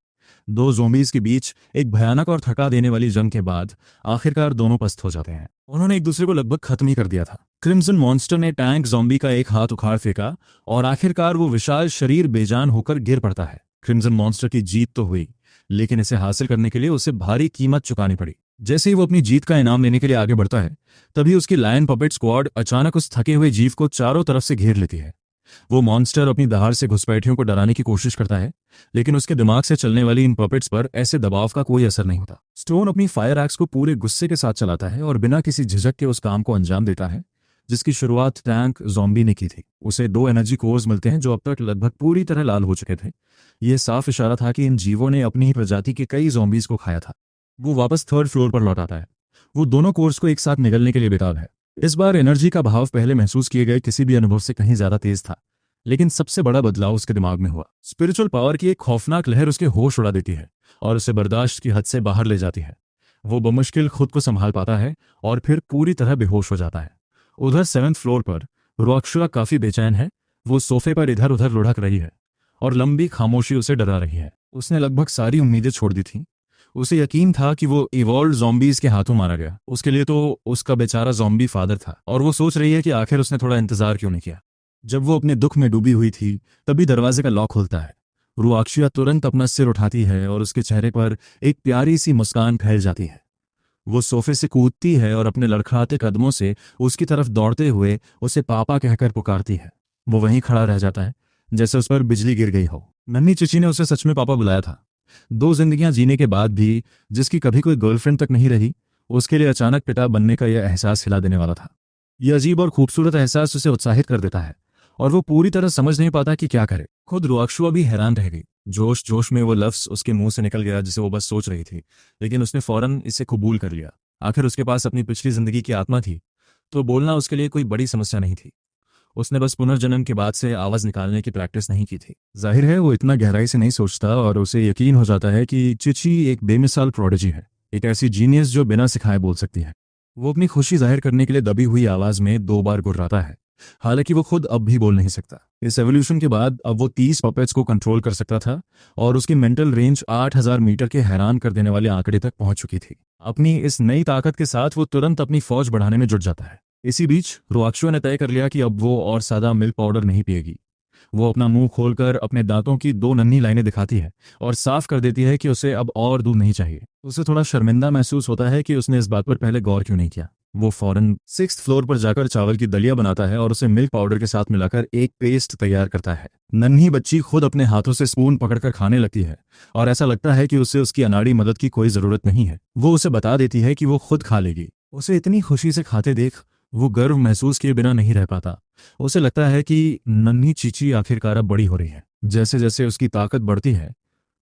2 ज़ॉम्बीज के बीच एक भयानक और थका देने वाली जंग के बाद आखिरकार दोनों पस्त हो जाते हैं। उन्होंने एक दूसरे को लगभग खत्म ही कर दिया था। क्रिम्सन मॉन्स्टर ने टैंक ज़ॉम्बी का एक हाथ उखाड़ फेंका और आखिरकार वो विशाल शरीर बेजान होकर गिर पड़ता है। क्रिम्सन मॉन्स्टर की जीत तो हुई, लेकिन इसे हासिल करने के लिए उसे भारी कीमत चुकानी पड़ी। जैसे ही वो अपनी जीत का इनाम लेने के लिए आगे बढ़ता है, तभी उसकी लायन पपेट स्क्वाड अचानक उस थके हुए जीव को चारों तरफ से घेर लेती है। वो मॉन्स्टर अपनी दहाड़ से घुसपैठियों को डराने की कोशिश करता है, लेकिन उसके दिमाग से चलने वाली इन पपेट्स पर ऐसे दबाव का कोई असर नहीं होता। स्टोन अपनी फायर एक्स को पूरे गुस्से के साथ चलाता है और बिना किसी झिझक के उस काम को अंजाम देता है जिसकी शुरुआत टैंक ज़ॉम्बी ने की थी। उसे 2 एनर्जी कोर्स मिलते हैं जो अब तक लगभग पूरी तरह लाल हो चुके थे। यह साफ इशारा था कि इन जीवों ने अपनी ही प्रजाति के कई ज़ॉम्बीज को खाया था। वो वापस 3rd फ्लोर पर लौट आता है। वो दोनों कोर्स को एक साथ निगलने के लिए बेताब है। इस बार एनर्जी का भाव पहले महसूस किए गए किसी भी अनुभव से कहीं ज्यादा तेज था, लेकिन सबसे बड़ा बदलाव उसके दिमाग में हुआ। स्पिरिचुअल पावर की एक खौफनाक लहर उसके होश उड़ा देती है और उसे बर्दाश्त की हद से बाहर ले जाती है। वो बमुश्किल खुद को संभाल पाता है और फिर पूरी तरह बेहोश हो जाता है। उधर 7th फ्लोर पर रुआक्शुआ काफी बेचैन है। वो सोफे पर इधर उधर लुढ़क रही है और लंबी खामोशी उसे डरा रही है। उसने लगभग सारी उम्मीदें छोड़ दी थी। उसे यकीन था कि वो इवॉल्व ज़ॉम्बीज के हाथों मारा गया। उसके लिए तो उसका बेचारा ज़ॉम्बी फादर था और वो सोच रही है कि आखिर उसने थोड़ा इंतजार क्यों नहीं किया। जब वो अपने दुख में डूबी हुई थी, तभी दरवाजे का लॉक खुलता है। रुआक्शिया तुरंत अपना सिर उठाती है और उसके चेहरे पर एक प्यारी सी मुस्कान फैल जाती है। वो सोफे से कूदती है और अपने लड़खड़ाते कदमों से उसकी तरफ दौड़ते हुए उसे पापा कहकर पुकारती है। वो वहीं खड़ा रह जाता है जैसे उस पर बिजली गिर गई हो। नन्ही चिची ने उसे सच में पापा बुलाया था। 2 जिंदगियां जीने के बाद भी जिसकी कभी कोई गर्लफ्रेंड तक नहीं रही, उसके लिए अचानक पिता बनने का यह एहसास हिला देने वाला था। यह अजीब और खूबसूरत एहसास उसे उत्साहित कर देता है और वो पूरी तरह समझ नहीं पाता कि क्या करे। खुद रुआक्शुआ भी हैरान रह गई। जोश जोश में वो लफ्ज उसके मुंह से निकल गया जिसे वो बस सोच रही थी, लेकिन उसने फौरन इसे कबूल कर लिया। आखिर उसके पास अपनी पिछली जिंदगी की आत्मा थी, तो बोलना उसके लिए कोई बड़ी समस्या नहीं थी। उसने बस पुनर्जन्म के बाद से आवाज निकालने की प्रैक्टिस नहीं की थी। जाहिर है वो इतना गहराई से नहीं सोचता और उसे यकीन हो जाता है कि चिची एक बेमिसाल प्रोडिजी है, एक ऐसी जीनियस जो बिना सिखाए बोल सकती है। वो अपनी खुशी जाहिर करने के लिए दबी हुई आवाज में 2 बार गुर्राता है, हालांकि वो खुद अब भी बोल नहीं सकता। इस एवोल्यूशन के बाद अब वो 30 पपेट्स को कंट्रोल कर सकता था और उसकी मेंटल रेंज 8000 मीटर के हैरान कर देने वाले आंकड़े तक पहुंच चुकी थी। अपनी इस नई ताकत के साथ वो तुरंत अपनी फौज बढ़ाने में जुट जाता है। इसी बीच रुआक्शुआ ने तय कर लिया कि अब वो और सादा मिल्क पाउडर नहीं पिएगी। वो अपना मुंह खोलकर अपने दांतों की 2 नन्ही लाइनें दिखाती है और साफ कर देती है कि उसे अब और दूध नहीं चाहिए। उसे थोड़ा शर्मिंदा महसूस होता है कि उसने इस बात पर पहले गौर क्यों नहीं किया। वो फौरन 6th फ्लोर पर जाकर चावल की दलिया बनाता है और उसे मिल्क पाउडर के साथ मिलाकर एक पेस्ट तैयार करता है। नन्ही बच्ची खुद अपने हाथों से स्पून पकड़कर खाने लगती है और ऐसा लगता है कि उसे उसकी अनाड़ी मदद की कोई जरूरत नहीं है। वो उसे बता देती है कि वो खुद खा लेगी। उसे इतनी खुशी से खाते देख वो गर्व महसूस किए बिना नहीं रह पाता। उसे लगता है कि नन्ही चीची आखिरकार अब बड़ी हो रही है। जैसे जैसे उसकी ताकत बढ़ती है,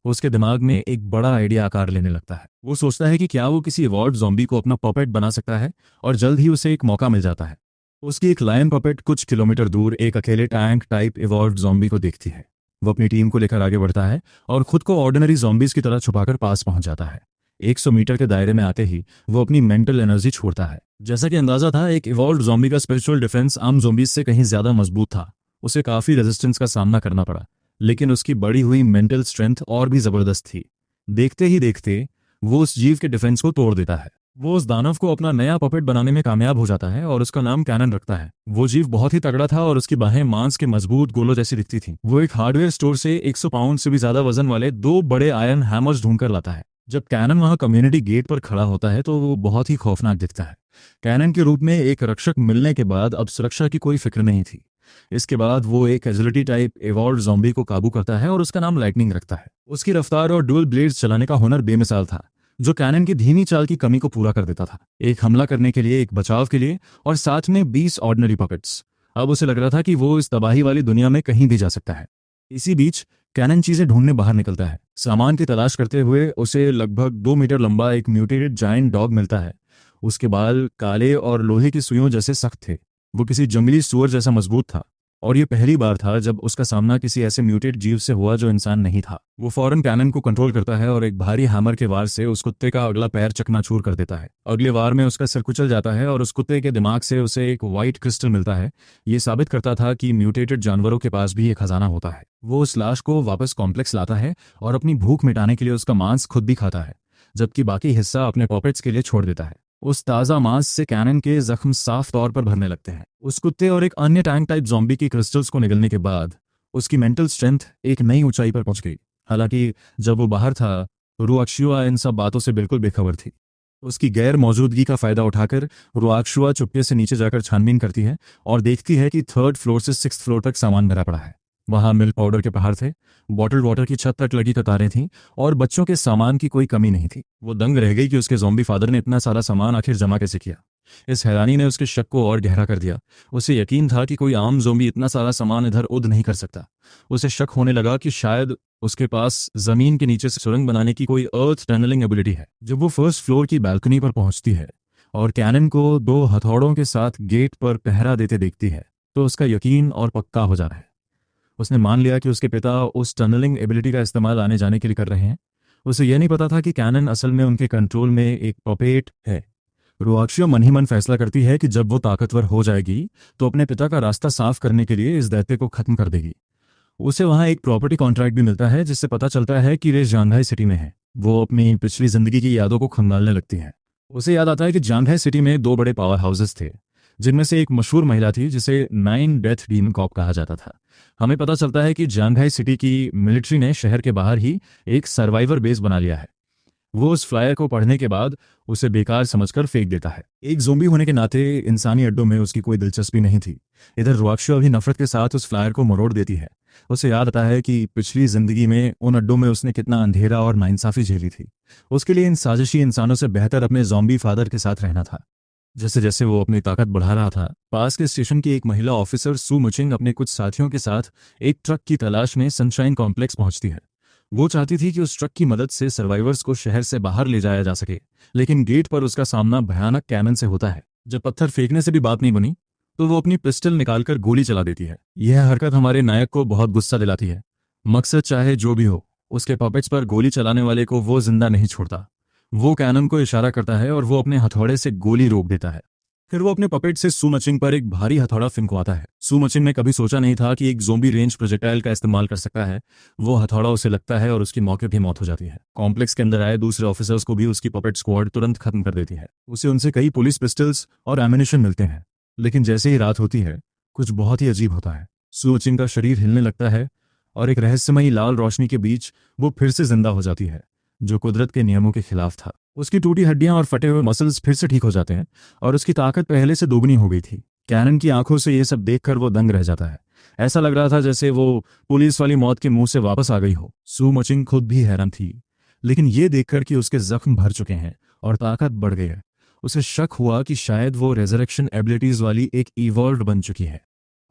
उसके दिमाग में एक बड़ा आइडिया आकार लेने लगता है। वो सोचता है कि क्या वो किसी इवॉल्व ज़ॉम्बी को अपना पपेट बना सकता है और जल्द ही उसे एक मौका मिल जाता है। उसकी एक लायन पपेट कुछ किलोमीटर दूर एक अकेले टैंक टाइप इवॉल्व ज़ॉम्बी को देखती है। वो अपनी टीम को लेकर आगे बढ़ता है और खुद को ऑर्डिनरी ज़ॉम्बीज की तरह छुपाकर पास पहुंच जाता है। 100 मीटर के दायरे में आते ही वो अपनी मेंटल एनर्जी छोड़ता है। जैसा कि अंदाजा था, एक इवॉल्व ज़ॉम्बी का स्पिरिचुअल डिफेंस आम ज़ॉम्बीज से कहीं ज्यादा मजबूत था। उसे काफी रेजिस्टेंस का सामना करना पड़ा, लेकिन उसकी बढ़ी हुई मेंटल स्ट्रेंथ और भी जबरदस्त थी। देखते ही देखते वो उस जीव के डिफेंस को तोड़ देता है। वो उस दानव को अपना नया पपेट बनाने में कामयाब हो जाता है और उसका नाम कैनन रखता है। वो जीव बहुत ही तगड़ा था और उसकी बाहें मांस के मजबूत गोलों जैसी दिखती थीं। वो एक हार्डवेयर स्टोर से 100 पाउंड से भी ज्यादा वजन वाले 2 बड़े आयरन हैमर्स ढूंढकर लाता है। जब कैनन वहां कम्युनिटी गेट पर खड़ा होता है तो वो बहुत ही खौफनाक दिखता है। कैनन के रूप में एक रक्षक मिलने के बाद अब सुरक्षा की कोई फिक्र नहीं थी। इसके बाद वो एक एजिलिटी टाइप इवॉल्व ज़ॉम्बी को काबू करता है और उसका नाम लाइटनिंग रखता है। उसकी रफ्तार और डुअल ब्लेड्स चलाने का हुनर बेमिसाल था, जो कैनन की धीमी चाल की कमी को पूरा कर देता था। एक हमला करने के लिए, एक बचाव के लिए और साथ में 20 ऑर्डिनरी पपेट्स। अब उसे लग रहा था कि वो इस तबाही वाली दुनिया में कहीं भी जा सकता है। इसी बीच कैनन चीजें ढूंढने बाहर निकलता है। सामान की तलाश करते हुए उसे लगभग 2 मीटर लंबा एक म्यूटेटेड जायंट डॉग मिलता है। उसके बाल काले और लोहे की सुइयों जैसे सख्त थे। वो किसी जंगली सुअर जैसा मजबूत था और ये पहली बार था जब उसका सामना किसी ऐसे म्यूटेट जीव से हुआ जो इंसान नहीं था। वो फौरन कैनन को कंट्रोल करता है और एक भारी हैमर के वार से उस कुत्ते का अगला पैर चकनाचूर कर देता है। अगले वार में उसका सिर कुचल जाता है और उस कुत्ते के दिमाग से उसे एक व्हाइट क्रिस्टल मिलता है। ये साबित करता था कि म्यूटेटेड जानवरों के पास भी एक खजाना होता है। वो उस लाश को वापस कॉम्प्लेक्स लाता है और अपनी भूख मिटाने के लिए उसका मांस खुद भी खाता है, जबकि बाकी हिस्सा अपने पॉपेट्स के लिए छोड़ देता है। उस ताज़ा मांस से कैनन के जख्म साफ तौर पर भरने लगते हैं। उस कुत्ते और एक अन्य टैंक टाइप जॉम्बी की क्रिस्टल्स को निगलने के बाद उसकी मेंटल स्ट्रेंथ एक नई ऊंचाई पर पहुंच गई। हालांकि जब वो बाहर था, रुआक्शुआ इन सब बातों से बिल्कुल बेखबर थी। उसकी गैर मौजूदगी का फायदा उठाकर रुआक्शुआ चुपके से नीचे जाकर छानबीन करती है और देखती है कि 3rd फ्लोर से 6th फ्लोर तक सामान भरा पड़ा है। वहां मिल्क पाउडर के पहाड़ थे, बॉटल वाटर की छत तक लगी कतारें थीं और बच्चों के सामान की कोई कमी नहीं थी। वो दंग रह गई कि उसके ज़ॉम्बी फादर ने इतना सारा सामान आखिर जमा कैसे किया। इस हैरानी ने उसके शक को और गहरा कर दिया। उसे यकीन था कि कोई आम ज़ॉम्बी इतना सारा सामान इधर उध नहीं कर सकता। उसे शक होने लगा कि शायद उसके पास जमीन के नीचे से सुरंग बनाने की कोई अर्थ टनलिंग एबिलिटी है। जब वो 1st फ्लोर की बालकनी पर पहुंचती है और कैनन को 2 हथौड़ों के साथ गेट पर पहरा देते देखती है, तो उसका यकीन और पक्का हो जाता है। उसने मान लिया कि उसके पिता उस टनलिंग एबिलिटी का इस्तेमाल आने जाने के लिए कर रहे हैं। उसे यह नहीं पता था कि कैनन असल में उनके कंट्रोल में एक पपेट है। रुआक्शिया मन ही मन फैसला करती है कि जब वो ताकतवर हो जाएगी तो अपने पिता का रास्ता साफ करने के लिए इस दैत्य को खत्म कर देगी। उसे वहां एक प्रॉपर्टी कॉन्ट्रैक्ट भी मिलता है जिससे पता चलता है कि वे जांघाई सिटी में है। वो अपनी पिछली जिंदगी की यादों को खंगालने लगती है। उसे याद आता है कि जांघाई सिटी में 2 बड़े पावर हाउसेस थे, जिनमें से एक मशहूर महिला थी जिसे 9 डेथ डीमन कॉप कहा जाता था। हमें पता चलता है कि जांघाई सिटी की मिलिट्री ने शहर के बाहर ही एक सर्वाइवर बेस बना लिया है। वो उस फ्लायर को पढ़ने के बाद उसे बेकार समझकर फेंक देता है। एक ज़ोंबी होने के नाते इंसानी अड्डों में उसकी कोई दिलचस्पी नहीं थी। इधर रुआक्शिया भी नफरत के साथ उस फ्लायर को मरोड़ देती है। उसे याद आता है कि पिछली जिंदगी में उन अड्डों में उसने कितना अंधेरा और नाइंसाफी झेली थी। उसके लिए इन साजिशी इंसानों से बेहतर अपने ज़ॉम्बी फादर के साथ रहना था। जैसे जैसे वो अपनी ताकत बढ़ा रहा था, पास के स्टेशन की एक महिला ऑफिसर सू मुचिंग अपने कुछ साथियों के साथ एक ट्रक की तलाश में सनशाइन कॉम्प्लेक्स पहुंचती है। वो चाहती थी कि उस ट्रक की मदद से सर्वाइवर्स को शहर से बाहर ले जाया जा सके, लेकिन गेट पर उसका सामना भयानक कैनन से होता है। जब पत्थर फेंकने से भी बात नहीं बनी तो वो अपनी पिस्टल निकालकर गोली चला देती है। यह हरकत हमारे नायक को बहुत गुस्सा दिलाती है। मकसद चाहे जो भी हो, उसके पपेट्स पर गोली चलाने वाले को वो जिंदा नहीं छोड़ता। वो कैनन को इशारा करता है और वो अपने हथौड़े से गोली रोक देता है। फिर वो अपने पपेट से सू मचिंग पर एक भारी हथौड़ा फिंकवाता है। सू मचिंग ने कभी सोचा नहीं था कि एक ज़ोंबी रेंज प्रोजेक्टाइल का इस्तेमाल कर सकता है। वो हथौड़ा उसे लगता है और उसकी मौके पर मौत हो जाती है। कॉम्प्लेक्स के अंदर आए दूसरे ऑफिसर्स को भी उसकी पपेट स्क्वाड तुरंत खत्म कर देती है। उसे उनसे कई पुलिस पिस्टल्स और एमिनेशन मिलते हैं, लेकिन जैसे ही रात होती है, कुछ बहुत ही अजीब होता है। सू मचिंग का शरीर हिलने लगता है और एक रहस्यमयी लाल रोशनी के बीच वो फिर से जिंदा हो जाती है, जो कुदरत के नियमों के खिलाफ था। उसकी टूटी हड्डियां और फटे हुए मसल्स फिर से ठीक हो जाते हैं और उसकी ताकत पहले से दोगुनी हो गई थी। कैनन की आंखों से ये सब देखकर वो दंग रह जाता है। ऐसा लग रहा था जैसे वो पुलिस वाली मौत के मुंह से वापस आ गई हो। सू मचिंग खुद भी हैरान थी, लेकिन ये देखकर कि उसके जख्म भर चुके हैं और ताकत बढ़ गई है, उसे शक हुआ कि शायद वो रेजरेक्शन एबिलिटीज वाली एक इवॉल्व बन चुकी है।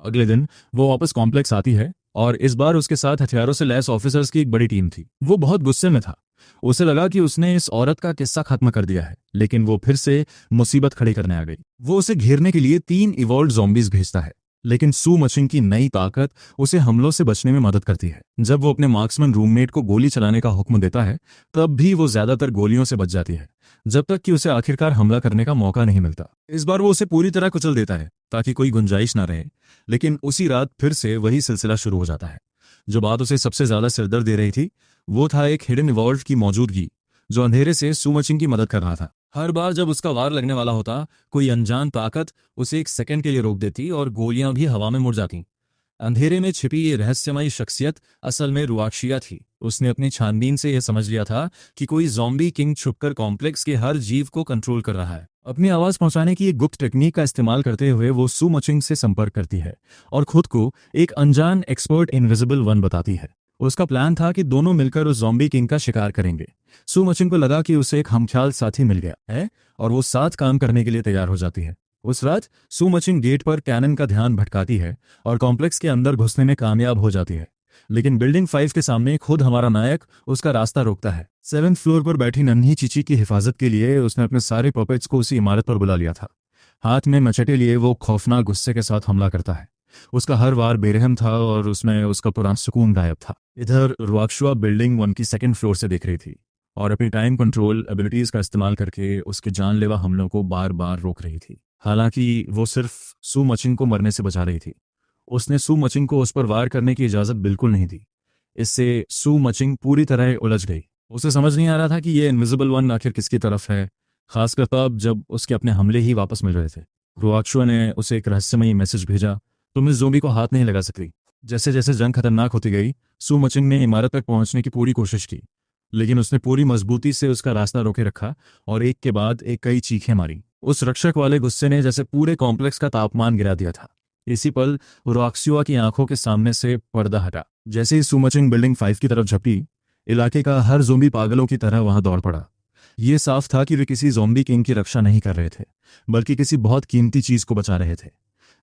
अगले दिन वो वापस कॉम्प्लेक्स आती है और इस बार उसके साथ हथियारों से लैस ऑफिसर्स की एक बड़ी टीम थी। वो बहुत गुस्से में था। उसे लगा कि उसने इस औरत का किस्सा खत्म कर दिया है, लेकिन वो फिर से मुसीबत खड़ी करने आ गई। वो उसे घेरने के लिए 3 इवॉल्व्ड ज़ॉम्बीज भेजता है, लेकिन सू मचिंग की नई ताकत उसे हमलों से बचने में मदद करती है। जब वो अपने मार्क्समैन रूममेट को गोली चलाने का हुक्म देता है, तब भी वो ज्यादातर गोलियों से बच जाती है, जब तक कि उसे आखिरकार हमला करने का मौका नहीं मिलता। इस बार वो उसे पूरी तरह कुचल देता है ताकि कोई गुंजाइश ना रहे, लेकिन उसी रात फिर से वही सिलसिला शुरू हो जाता है। जो बात उसे सबसे ज्यादा सिरदर्द दे रही थी, वो था एक हिडन इवॉल्व की मौजूदगी जो अंधेरे से सू मचिंग की मदद कर रहा था। हर बार जब उसका वार लगने वाला होता, कोई अनजान ताकत उसे एक सेकंड के लिए रोक देती और गोलियां भी हवा में मुड़ जाती। अंधेरे में छिपी ये रहस्यमयी शख्सियत असल में रुआक्शिया थी। उसने अपनी छानबीन से यह समझ लिया था कि कोई ज़ॉम्बी किंग छुपकर कॉम्प्लेक्स के हर जीव को कंट्रोल कर रहा है। अपनी आवाज पहुंचाने की एक गुप्त टेक्निक का इस्तेमाल करते हुए वो सू मचिंग से संपर्क करती है और खुद को एक अनजान एक्सपर्ट इनविजिबल वन बताती है। उसका प्लान था कि दोनों मिलकर उस ज़ॉम्बी किंग का शिकार करेंगे। सू मचिंग को लगा कि उसे एक हमख्याल साथी मिल गया है और वो साथ काम करने के लिए तैयार हो जाती है। उस रात सू मचिंग गेट पर कैनन का ध्यान भटकाती है और कॉम्प्लेक्स के अंदर घुसने में कामयाब हो जाती है, लेकिन बिल्डिंग 5 के सामने खुद हमारा नायक उसका रास्ता रोकता है। 7th फ्लोर पर बैठी नन्ही चीची की हिफाजत के लिए उसने अपने सारे पपेट्स को उसी इमारत पर बुला लिया था। हाथ में मचेटे लिए वो खौफनाक गुस्से के साथ हमला करता है। उसका हर वार बेरहम था और उसमें उसका पुराना सुकून गायब था। इधर रुआक्शुआ बिल्डिंग 1 की 2nd फ्लोर से देख रही थी और अपनी टाइम कंट्रोल एबिलिटीज का इस्तेमाल करके उसके जानलेवा हमलों को बार बार रोक रही थी। हालांकि वो सिर्फ सू मचिंग को मरने से बचा रही थी। उसने सू मचिंग को उस पर वार करने की इजाजत बिल्कुल नहीं दी। इससे सू मचिंग पूरी तरह उलझ गई। उसे समझ नहीं आ रहा था कि ये इनविजिबल वन आखिर किसकी तरफ है, खासकर तब जब उसके अपने हमले ही वापस मिल रहे थे। रुआक्शुआ ने उसे एक रहस्यमयी मैसेज भेजा, तुम इस ज़ोंबी को हाथ नहीं लगा सकती। जैसे जैसे जंग खतरनाक होती गई, सू मचिंग ने इमारत तक पहुंचने की पूरी कोशिश की, लेकिन उसने पूरी मजबूती से उसका रास्ता रोके रखा और एक के बाद एक कई चीखें मारी। उस रक्षक वाले गुस्से ने जैसे पूरे कॉम्प्लेक्स का तापमान गिरा दिया था। इसी पल रुआक्सुआ की आंखों के सामने से पर्दा हटा। जैसे ही सुमचिंग बिल्डिंग 5 की तरफ झपटी, इलाके का हर ज़ोंबी पागलों की तरह वहां दौड़ पड़ा। ये साफ था कि वे किसी ज़ोंबी किंग की रक्षा नहीं कर रहे थे, बल्कि किसी बहुत कीमती चीज को बचा रहे थे,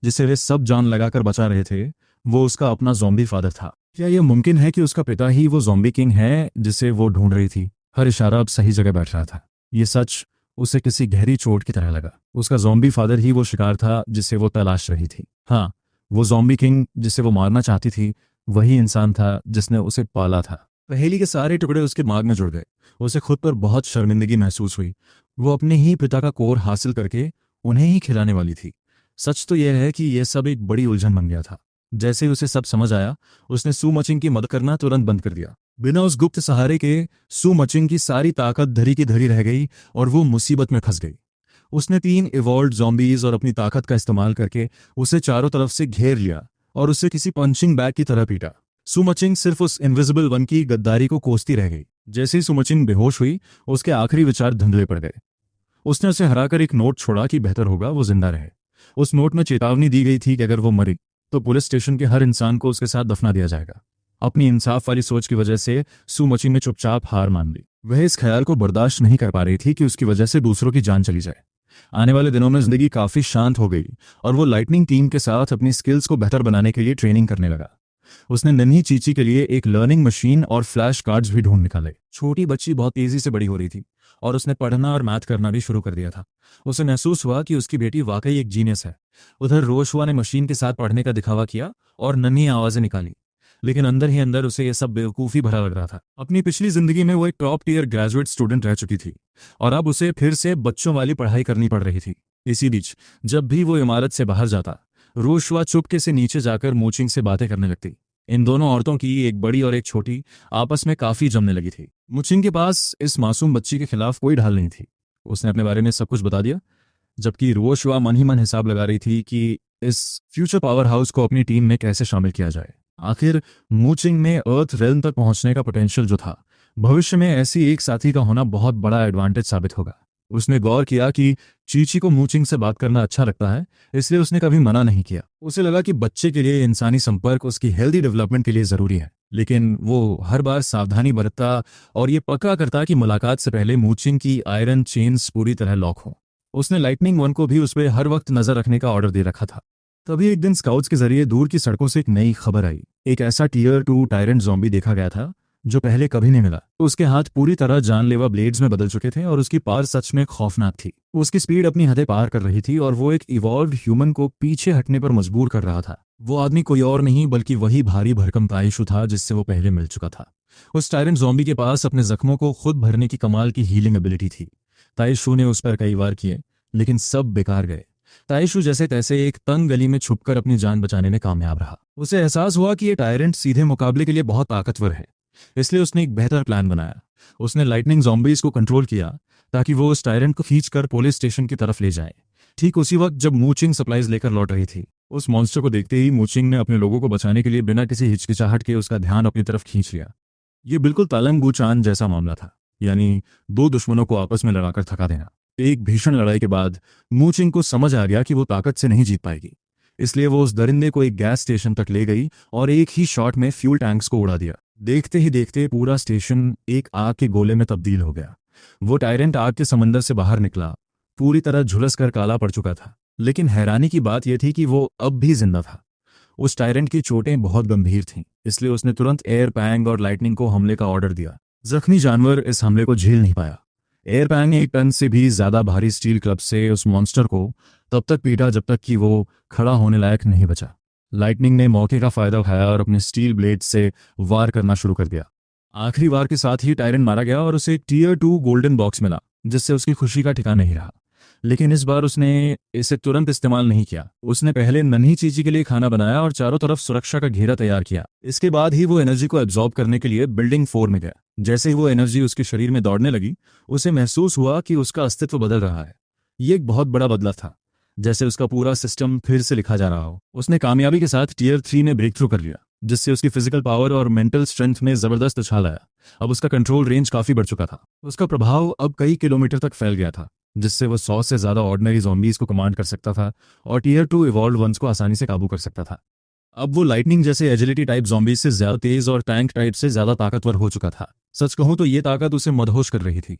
जिसे वे सब जान लगाकर बचा रहे थे। वो उसका अपना ज़ोंबी फादर था। क्या यह मुमकिन है कि उसका पिता ही वो ज़ोंबी किंग है जिसे वो ढूंढ रही थी? हर इशारा अब सही जगह बैठ रहा था। ये सच उसे किसी गहरी चोट की तरह लगा। उसका ज़ोंबी फादर ही वो शिकार था जिसे वो तलाश रही थी। हाँ, वो ज़ोंबी किंग जिसे वो मारना चाहती थी, वही इंसान था जिसने उसे पाला था। पहेली के सारे टुकड़े उसके दिमाग में जुड़ गए। उसे खुद पर बहुत शर्मिंदगी महसूस हुई। वो अपने ही पिता का कोर हासिल करके उन्हें ही खिलाने वाली थी। सच तो यह है कि यह सब एक बड़ी उलझन बन गया था। जैसे ही उसे सब समझ आया, उसने सू मचिंग की मदद करना तुरंत बंद कर दिया। बिना उस गुप्त सहारे के सू मचिंग की सारी ताकत धरी की धरी रह गई और वो मुसीबत में फंस गई। उसने 3 इवॉल्व्ड ज़ॉम्बीज और अपनी ताकत का इस्तेमाल करके उसे चारों तरफ से घेर लिया और उसे किसी पंचिंग बैग की तरह पीटा। सुमचिंग सिर्फ उस इनविजिबल वन की गद्दारी को कोसती रह गई। जैसे ही सुमचिंग बेहोश हुई, उसके आखिरी विचार धुंधले पड़ गए। उसने उसे हराकर एक नोट छोड़ा कि बेहतर होगा वो जिंदा रहे। उस नोट में चेतावनी दी गई थी कि अगर वो मरी तो पुलिस स्टेशन के हर इंसान को उसके साथ दफना दिया जाएगा। अपनी इंसाफ वाली सोच की वजह से सू मचिंग ने चुपचाप हार मान ली। वह इस ख्याल को बर्दाश्त नहीं कर पा रही थी कि उसकी वजह से दूसरों की जान चली जाए। आने वाले दिनों में जिंदगी काफी शांत हो गई और वो लाइटनिंग टीम के साथ अपनी स्किल्स को बेहतर बनाने के लिए ट्रेनिंग करने लगा। उसने नन्ही चीची के लिए एक लर्निंग मशीन और फ्लैश कार्ड्स भी ढूंढ निकाले। छोटी बच्ची बहुत तेजी से बड़ी हो रही थी और उसने पढ़ना और मैथ करना भी शुरू कर दिया था। उसे महसूस हुआ कि उसकी बेटी वाकई एक जीनियस है। उधर रोशवा ने मशीन के साथ पढ़ने का दिखावा किया और नन्ही आवाजें निकाली, लेकिन अंदर ही अंदर उसे यह सब बेवकूफ़ी भरा लग रहा था। अपनी पिछली जिंदगी में वो एक टॉप टीयर ग्रेजुएट स्टूडेंट रह चुकी थी और अब उसे फिर से बच्चों वाली पढ़ाई करनी पड़ रही थी। इसी बीच जब भी वो इमारत से बाहर जाता, रोशवा चुपके से नीचे जाकर मूचिंग से बातें करने लगती। इन दोनों औरतों की, एक बड़ी और एक छोटी, आपस में काफी जमने लगी थी। मुचिंग के पास इस मासूम बच्ची के खिलाफ कोई ढाल नहीं थी। उसने अपने बारे में सब कुछ बता दिया, जबकि रोशवा मन ही मन हिसाब लगा रही थी कि इस फ्यूचर पावर हाउस को अपनी टीम में कैसे शामिल किया जाए। आखिर मूचिंग में अर्थ रेल्म तक पहुंचने का पोटेंशियल जो था, भविष्य में ऐसी एक साथी का होना बहुत बड़ा एडवांटेज साबित होगा। उसने गौर किया कि चीची को मूचिंग से बात करना अच्छा लगता है, इसलिए उसने कभी मना नहीं किया। उसे लगा कि बच्चे के लिए इंसानी संपर्क उसकी हेल्दी डेवलपमेंट के लिए जरूरी है, लेकिन वो हर बार सावधानी बरतता और ये पक्का करता कि मुलाकात से पहले मूचिंग की आयरन चेन्स पूरी तरह लॉक हो। उसने लाइटनिंग वन को भी उस पर हर वक्त नजर रखने का ऑर्डर दे रखा था। तभी एक दिन स्काउट्स के जरिए दूर की सड़कों से एक नई खबर आई। एक ऐसा टियर 2 टायरेंट ज़ॉम्बी देखा गया था जो पहले कभी नहीं मिला। उसके हाथ पूरी तरह जानलेवा ब्लेड्स में बदल चुके थे और उसकी पार सच में खौफनाक थी। उसकी स्पीड अपनी हदें पार कर रही थी और वो एक इवॉल्व्ड ह्यूमन को पीछे हटने पर मजबूर कर रहा था। वो आदमी कोई और नहीं बल्कि वही भारी भरकम ताइशु था जिससे वो पहले मिल चुका था। उस टायरेंट ज़ॉम्बी के पास अपने जख्मों को खुद भरने की कमाल की हीलिंग एबिलिटी थी। ताइशु ने उस पर कई वार किए, लेकिन सब बेकार गए। ताइशु जैसे तैसे एक तंग गली में छुपकर अपनी जान बचाने में कामयाब रहा। उसे एहसास हुआ कि ये टायरेंट सीधे मुकाबले के लिए बहुत ताकतवर है, इसलिए उसने एक बेहतर प्लान बनाया। उसने लाइटनिंग ज़ॉम्बीज को कंट्रोल किया ताकि वो उस टायरेंट को खींचकर पुलिस स्टेशन की तरफ ले जाए। ठीक उसी वक्त जब मूचिंग सप्लाईज लेकर लौट रही थी, उस मॉन्स्टर को देखते ही मूचिंग ने अपने लोगों को बचाने के लिए बिना किसी हिचकिचाहट के उसका ध्यान अपनी तरफ खींच लिया। ये बिल्कुल तालंग बुचान जैसा मामला था, यानी दो दुश्मनों को आपस में लड़ाकर थका देना। एक भीषण लड़ाई के बाद मूचिंग को समझ आ गया कि वो ताकत से नहीं जीत पाएगी, इसलिए वो उस दरिंदे को एक गैस स्टेशन तक ले गई और एक ही शॉट में फ्यूल टैंक्स को उड़ा दिया। देखते ही देखते पूरा स्टेशन एक आग के गोले में तब्दील हो गया। वो टायरेंट आग के समंदर से बाहर निकला, पूरी तरह झुलस कर काला पड़ चुका था, लेकिन हैरानी की बात यह थी कि वो अब भी जिंदा था। उस टायरेंट की चोटें बहुत गंभीर थीं, इसलिए उसने तुरंत एयर पैंग और लाइटनिंग को हमले का ऑर्डर दिया। जख्मी जानवर इस हमले को झेल नहीं पाया। एयर पैंग ने 1 टन से भी ज्यादा भारी स्टील क्लब से उस मॉन्स्टर को तब तक पीटा जब तक कि वो खड़ा होने लायक नहीं बचा। लाइटनिंग ने मौके का फायदा उठाया और अपने स्टील ब्लेड से वार करना शुरू कर दिया। आखिरी वार के साथ ही टायरेंट मारा गया और उसे टियर 2 गोल्डन बॉक्स मिला, जिससे उसकी खुशी का ठिकाना नहीं रहा। लेकिन इस बार उसने इसे तुरंत इस्तेमाल नहीं किया। उसने पहले नन्ही चीची के लिए खाना बनाया और चारों तरफ सुरक्षा का घेरा तैयार किया। इसके बाद ही वो एनर्जी को एब्जॉर्ब करने के लिए बिल्डिंग 4 में गया। जैसे ही वो एनर्जी उसके शरीर में दौड़ने लगी, उसे महसूस हुआ कि उसका अस्तित्व बदल रहा है। ये एक बहुत बड़ा बदलाव था, जैसे उसका पूरा सिस्टम फिर से लिखा जा रहा हो। उसने कामयाबी के साथ टीयर 3 ने ब्रेक थ्रू कर लिया, जिससे उसकी फिजिकल पावर और मेंटल स्ट्रेंथ में जबरदस्त उछाल आया। अब उसका कंट्रोल रेंज काफी बढ़ चुका था। उसका प्रभाव अब कई किलोमीटर तक फैल गया था, जिससे वो 100 से ज्यादा ऑर्डिनरी ज़ॉम्बीज को कमांड कर सकता था और टीयर 2 इवॉल्व वंस को आसानी से काबू कर सकता था। अब वो लाइटनिंग जैसे एजिलिटी टाइप ज़ॉम्बीज से ज्यादा तेज और टैंक टाइप से ज्यादा ताकतवर हो चुका था। सच कहूं तो ये ताकत उसे मदहोश कर रही थी।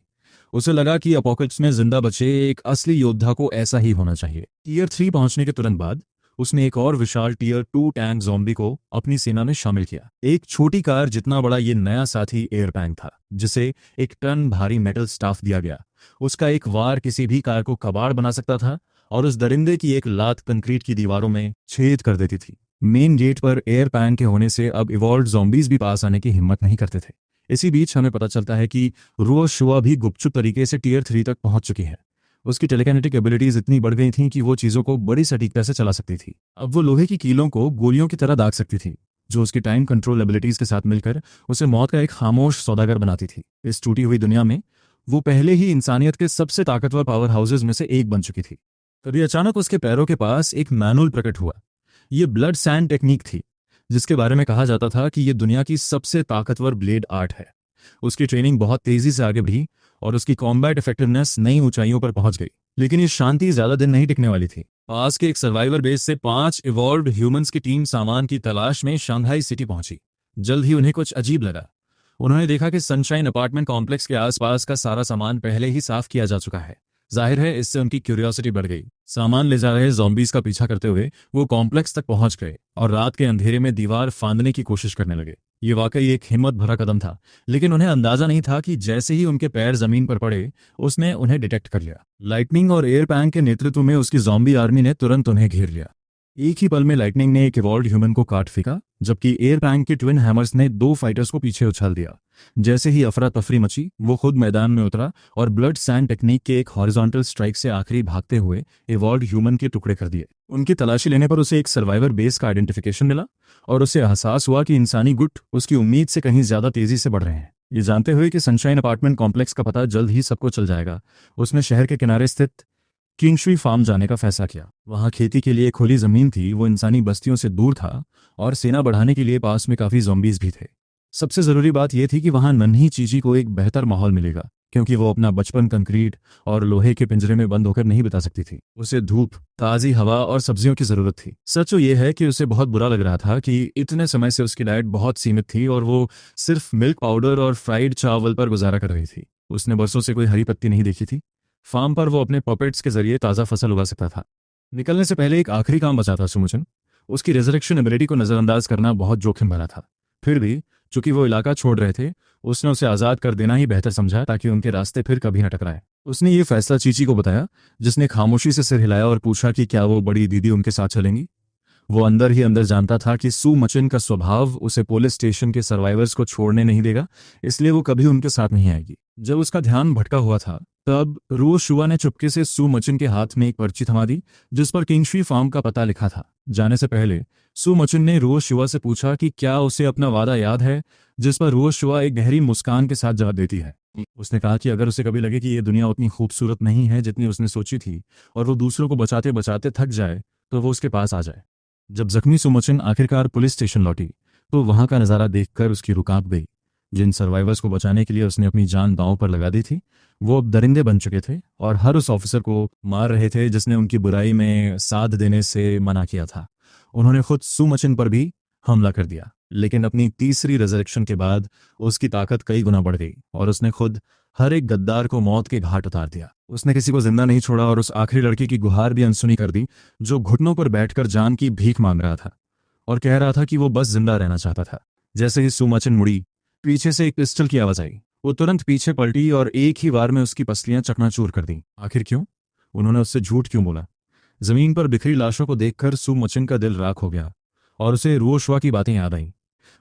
उसे लगा कि अपोकलिप्स में जिंदा बचे एक असली योद्धा को ऐसा ही होना चाहिए। टीयर 3 पहुंचने के तुरंत बाद उसने एक और विशाल टीयर 2 टैंक ज़ॉम्बी को अपनी सेना में शामिल किया। एक छोटी कार जितना बड़ा ये नया साथी एयर टैंक था, जिसे 1 टन भारी मेटल स्टाफ दिया गया। उसका एक वार किसी भी कार को कबाड़ बना सकता था और उस दरिंदे की एक लात कंक्रीट की दीवारों में छेद कर देती थी। मेन गेट पर एयर पैंक के होने से अब इवॉल्व ज़ॉम्बीज भी पास आने की हिम्मत नहीं करते थे। इसी बीच हमें पता चलता है कि रुओ शुआ भी गुपचुप तरीके से टीयर 3 तक पहुंच चुकी है। उसकी टेलीकिनेटिक एबिलिटीज इतनी बढ़ गई थीं कि वो चीज़ों को बड़ी सटीकता से चला सकती थी। अब वो लोहे की कीलों को गोलियों की तरह दाग सकती थी, जो उसकी टाइम कंट्रोल एबिलिटीज के साथ मिलकर उसे मौत का एक खामोश सौदागर बनाती थी। इस टूटी हुई दुनिया में वो पहले ही इंसानियत के सबसे ताकतवर पावर हाउसेज में से एक बन चुकी थी। तभी अचानक उसके पैरों के पास एक मैनुअल प्रकट हुआ। ये ब्लड सैंड टेक्निक थी, जिसके बारे में कहा जाता था कि ये दुनिया की सबसे ताकतवर ब्लेड आर्ट है। उसकी ट्रेनिंग बहुत तेजी से आगे बढ़ी और उसकी कॉम्बैट इफेक्टिवनेस नई ऊंचाइयों पर पहुंच गई। लेकिन ये शांति ज्यादा दिन नहीं टिकने वाली थी। पास के एक सर्वाइवर बेस से 5 इवॉल्व्ड ह्यूमंस की टीम सामान की तलाश में शंघाई सिटी पहुंची। जल्द ही उन्हें कुछ अजीब लगा। उन्होंने देखा कि सनशाइन अपार्टमेंट कॉम्प्लेक्स के आसपास का सारा सामान पहले ही साफ किया जा चुका है। जाहिर है इससे उनकी क्यूरियोसिटी बढ़ गई। सामान ले जा रहे ज़ॉम्बीज का पीछा करते हुए वो कॉम्प्लेक्स तक पहुंच गए और रात के अंधेरे में दीवार फांदने की कोशिश करने लगे। ये वाकई एक हिम्मत भरा कदम था, लेकिन उन्हें अंदाजा नहीं था कि जैसे ही उनके पैर जमीन पर पड़े, उसने उन्हें डिटेक्ट कर लिया। लाइटनिंग और एयर पैंक के नेतृत्व में उसकी ज़ॉम्बी आर्मी ने तुरंत उन्हें घेर लिया। एक ही पल में लाइटनिंग ने एक इवॉल्व्ड ह्यूमन को काट फेंका, जबकि एयर पैंक के ट्विन हैमर्स ने 2 फाइटर्स को पीछे उछाल दिया। जैसे ही अफरा तफरी मची, वो खुद मैदान में उतरा और ब्लड सैंड टेक्निक के एक हॉरिजॉन्टल स्ट्राइक से आखिरी भागते हुए इवॉल्व्ड ह्यूमन के टुकड़े कर दिए। उनकी तलाशी लेने पर उसे एक सर्वाइवर बेस का आइडेंटिफिकेशन मिला और उसे एहसास हुआ कि इंसानी गुट उसकी उम्मीद से कहीं ज्यादा तेजी से बढ़ रहे हैं। ये जानते हुए कि सनशाइन अपार्टमेंट कॉम्प्लेक्स का पता जल्द ही सबको चल जाएगा, उसने शहर के किनारे स्थित किंगशुई फार्म जाने का फैसला किया। वहां खेती के लिए खुली जमीन थी, वो इंसानी बस्तियों से दूर था और सेना बढ़ाने के लिए पास में काफी ज़ॉम्बीज भी थे। सबसे जरूरी बात यह थी कि वहां नन्ही चीची को एक बेहतर माहौल मिलेगा, क्योंकि वो अपना बचपन कंक्रीट और लोहे के पिंजरे में बंद होकर नहीं बिता सकती थी। उसे धूप, ताज़ी हवा और सब्जियों की जरूरत थी। सच तो यह है कि उसे बहुत बुरा लग रहा था कि इतने समय से उसकी डाइट बहुत सीमित थी और वो सिर्फ मिल्क पाउडर और फ्राइड चावल पर गुजारा कर रही थी। उसने बरसों से कोई हरी पत्ती नहीं देखी थी। फार्म पर वो अपने पपेट्स के जरिए ताज़ा फसल उगा सकता था। निकलने से पहले एक आखिरी काम बचा था सुमुचन। उसकी रेजरेक्शन एबिलिटी को नजरअंदाज करना बहुत जोखिम भरा था। फिर भी चूंकि वो इलाका छोड़ रहे थे, उसने उसे आज़ाद कर देना ही बेहतर समझा, ताकि उनके रास्ते फिर कभी न टकराए। उसने ये फैसला चीची को बताया, जिसने खामोशी से सिर हिलाया और पूछा कि क्या वो बड़ी दीदी उनके साथ चलेंगी। वो अंदर ही अंदर जानता था कि सू मचिन का स्वभाव उसे पुलिस स्टेशन के सर्वाइवर्स को छोड़ने नहीं देगा, इसलिए वो कभी उनके साथ नहीं आएगी। जब उसका ध्यान भटका हुआ था, तब रुओ शुआ ने चुपके से सू मचिन के हाथ में एक पर्ची थमा दी, जिस पर किंगशुई फार्म का पता लिखा था। जाने से पहले सू मचिन ने रुओ शुआ से पूछा कि क्या उसे अपना वादा याद है, जिस पर रुओ शुआ एक गहरी मुस्कान के साथ जवाब देती है। उसने कहा कि अगर उसे कभी लगे कि ये दुनिया उतनी खूबसूरत नहीं है जितनी उसने सोची थी, और वो दूसरों को बचाते बचाते थक जाए, तो वो उसके पास आ जाए। जब जख्मी सुमोचन आखिरकार पुलिस स्टेशन लौटी, तो वहां का नज़ारा देखकर उसकी रुह कांप गई। जिन सर्वाइवर्स को बचाने के लिए उसने अपनी जान दांव पर लगा दी थी, वो अब दरिंदे बन चुके थे और हर उस ऑफिसर को मार रहे थे जिसने उनकी बुराई में साथ देने से मना किया था। उन्होंने खुद सुमचिन पर भी हमला कर दिया, लेकिन अपनी तीसरी रिजरेक्शन के बाद उसकी ताकत कई गुना बढ़ गई और उसने खुद हर एक गद्दार को मौत के घाट उतार दिया। उसने किसी को जिंदा नहीं छोड़ा और उस आखिरी लड़की की गुहार भी अनसुनी कर दी, जो घुटनों पर बैठकर जान की भीख मांग रहा था और कह रहा था कि वो बस जिंदा रहना चाहता था। जैसे ही सुमचिन मुड़ी, पीछे से एक पिस्टल की आवाज आई। वो तुरंत पीछे पलटी और एक ही वार में उसकी पसलियां चकनाचूर कर दी। आखिर क्यों? उन्होंने उससे झूठ क्यों बोला? जमीन पर बिखरी लाशों को देखकर सुमचिन का दिल राख हो गया और उसे रुओशुआ की बातें याद आईं।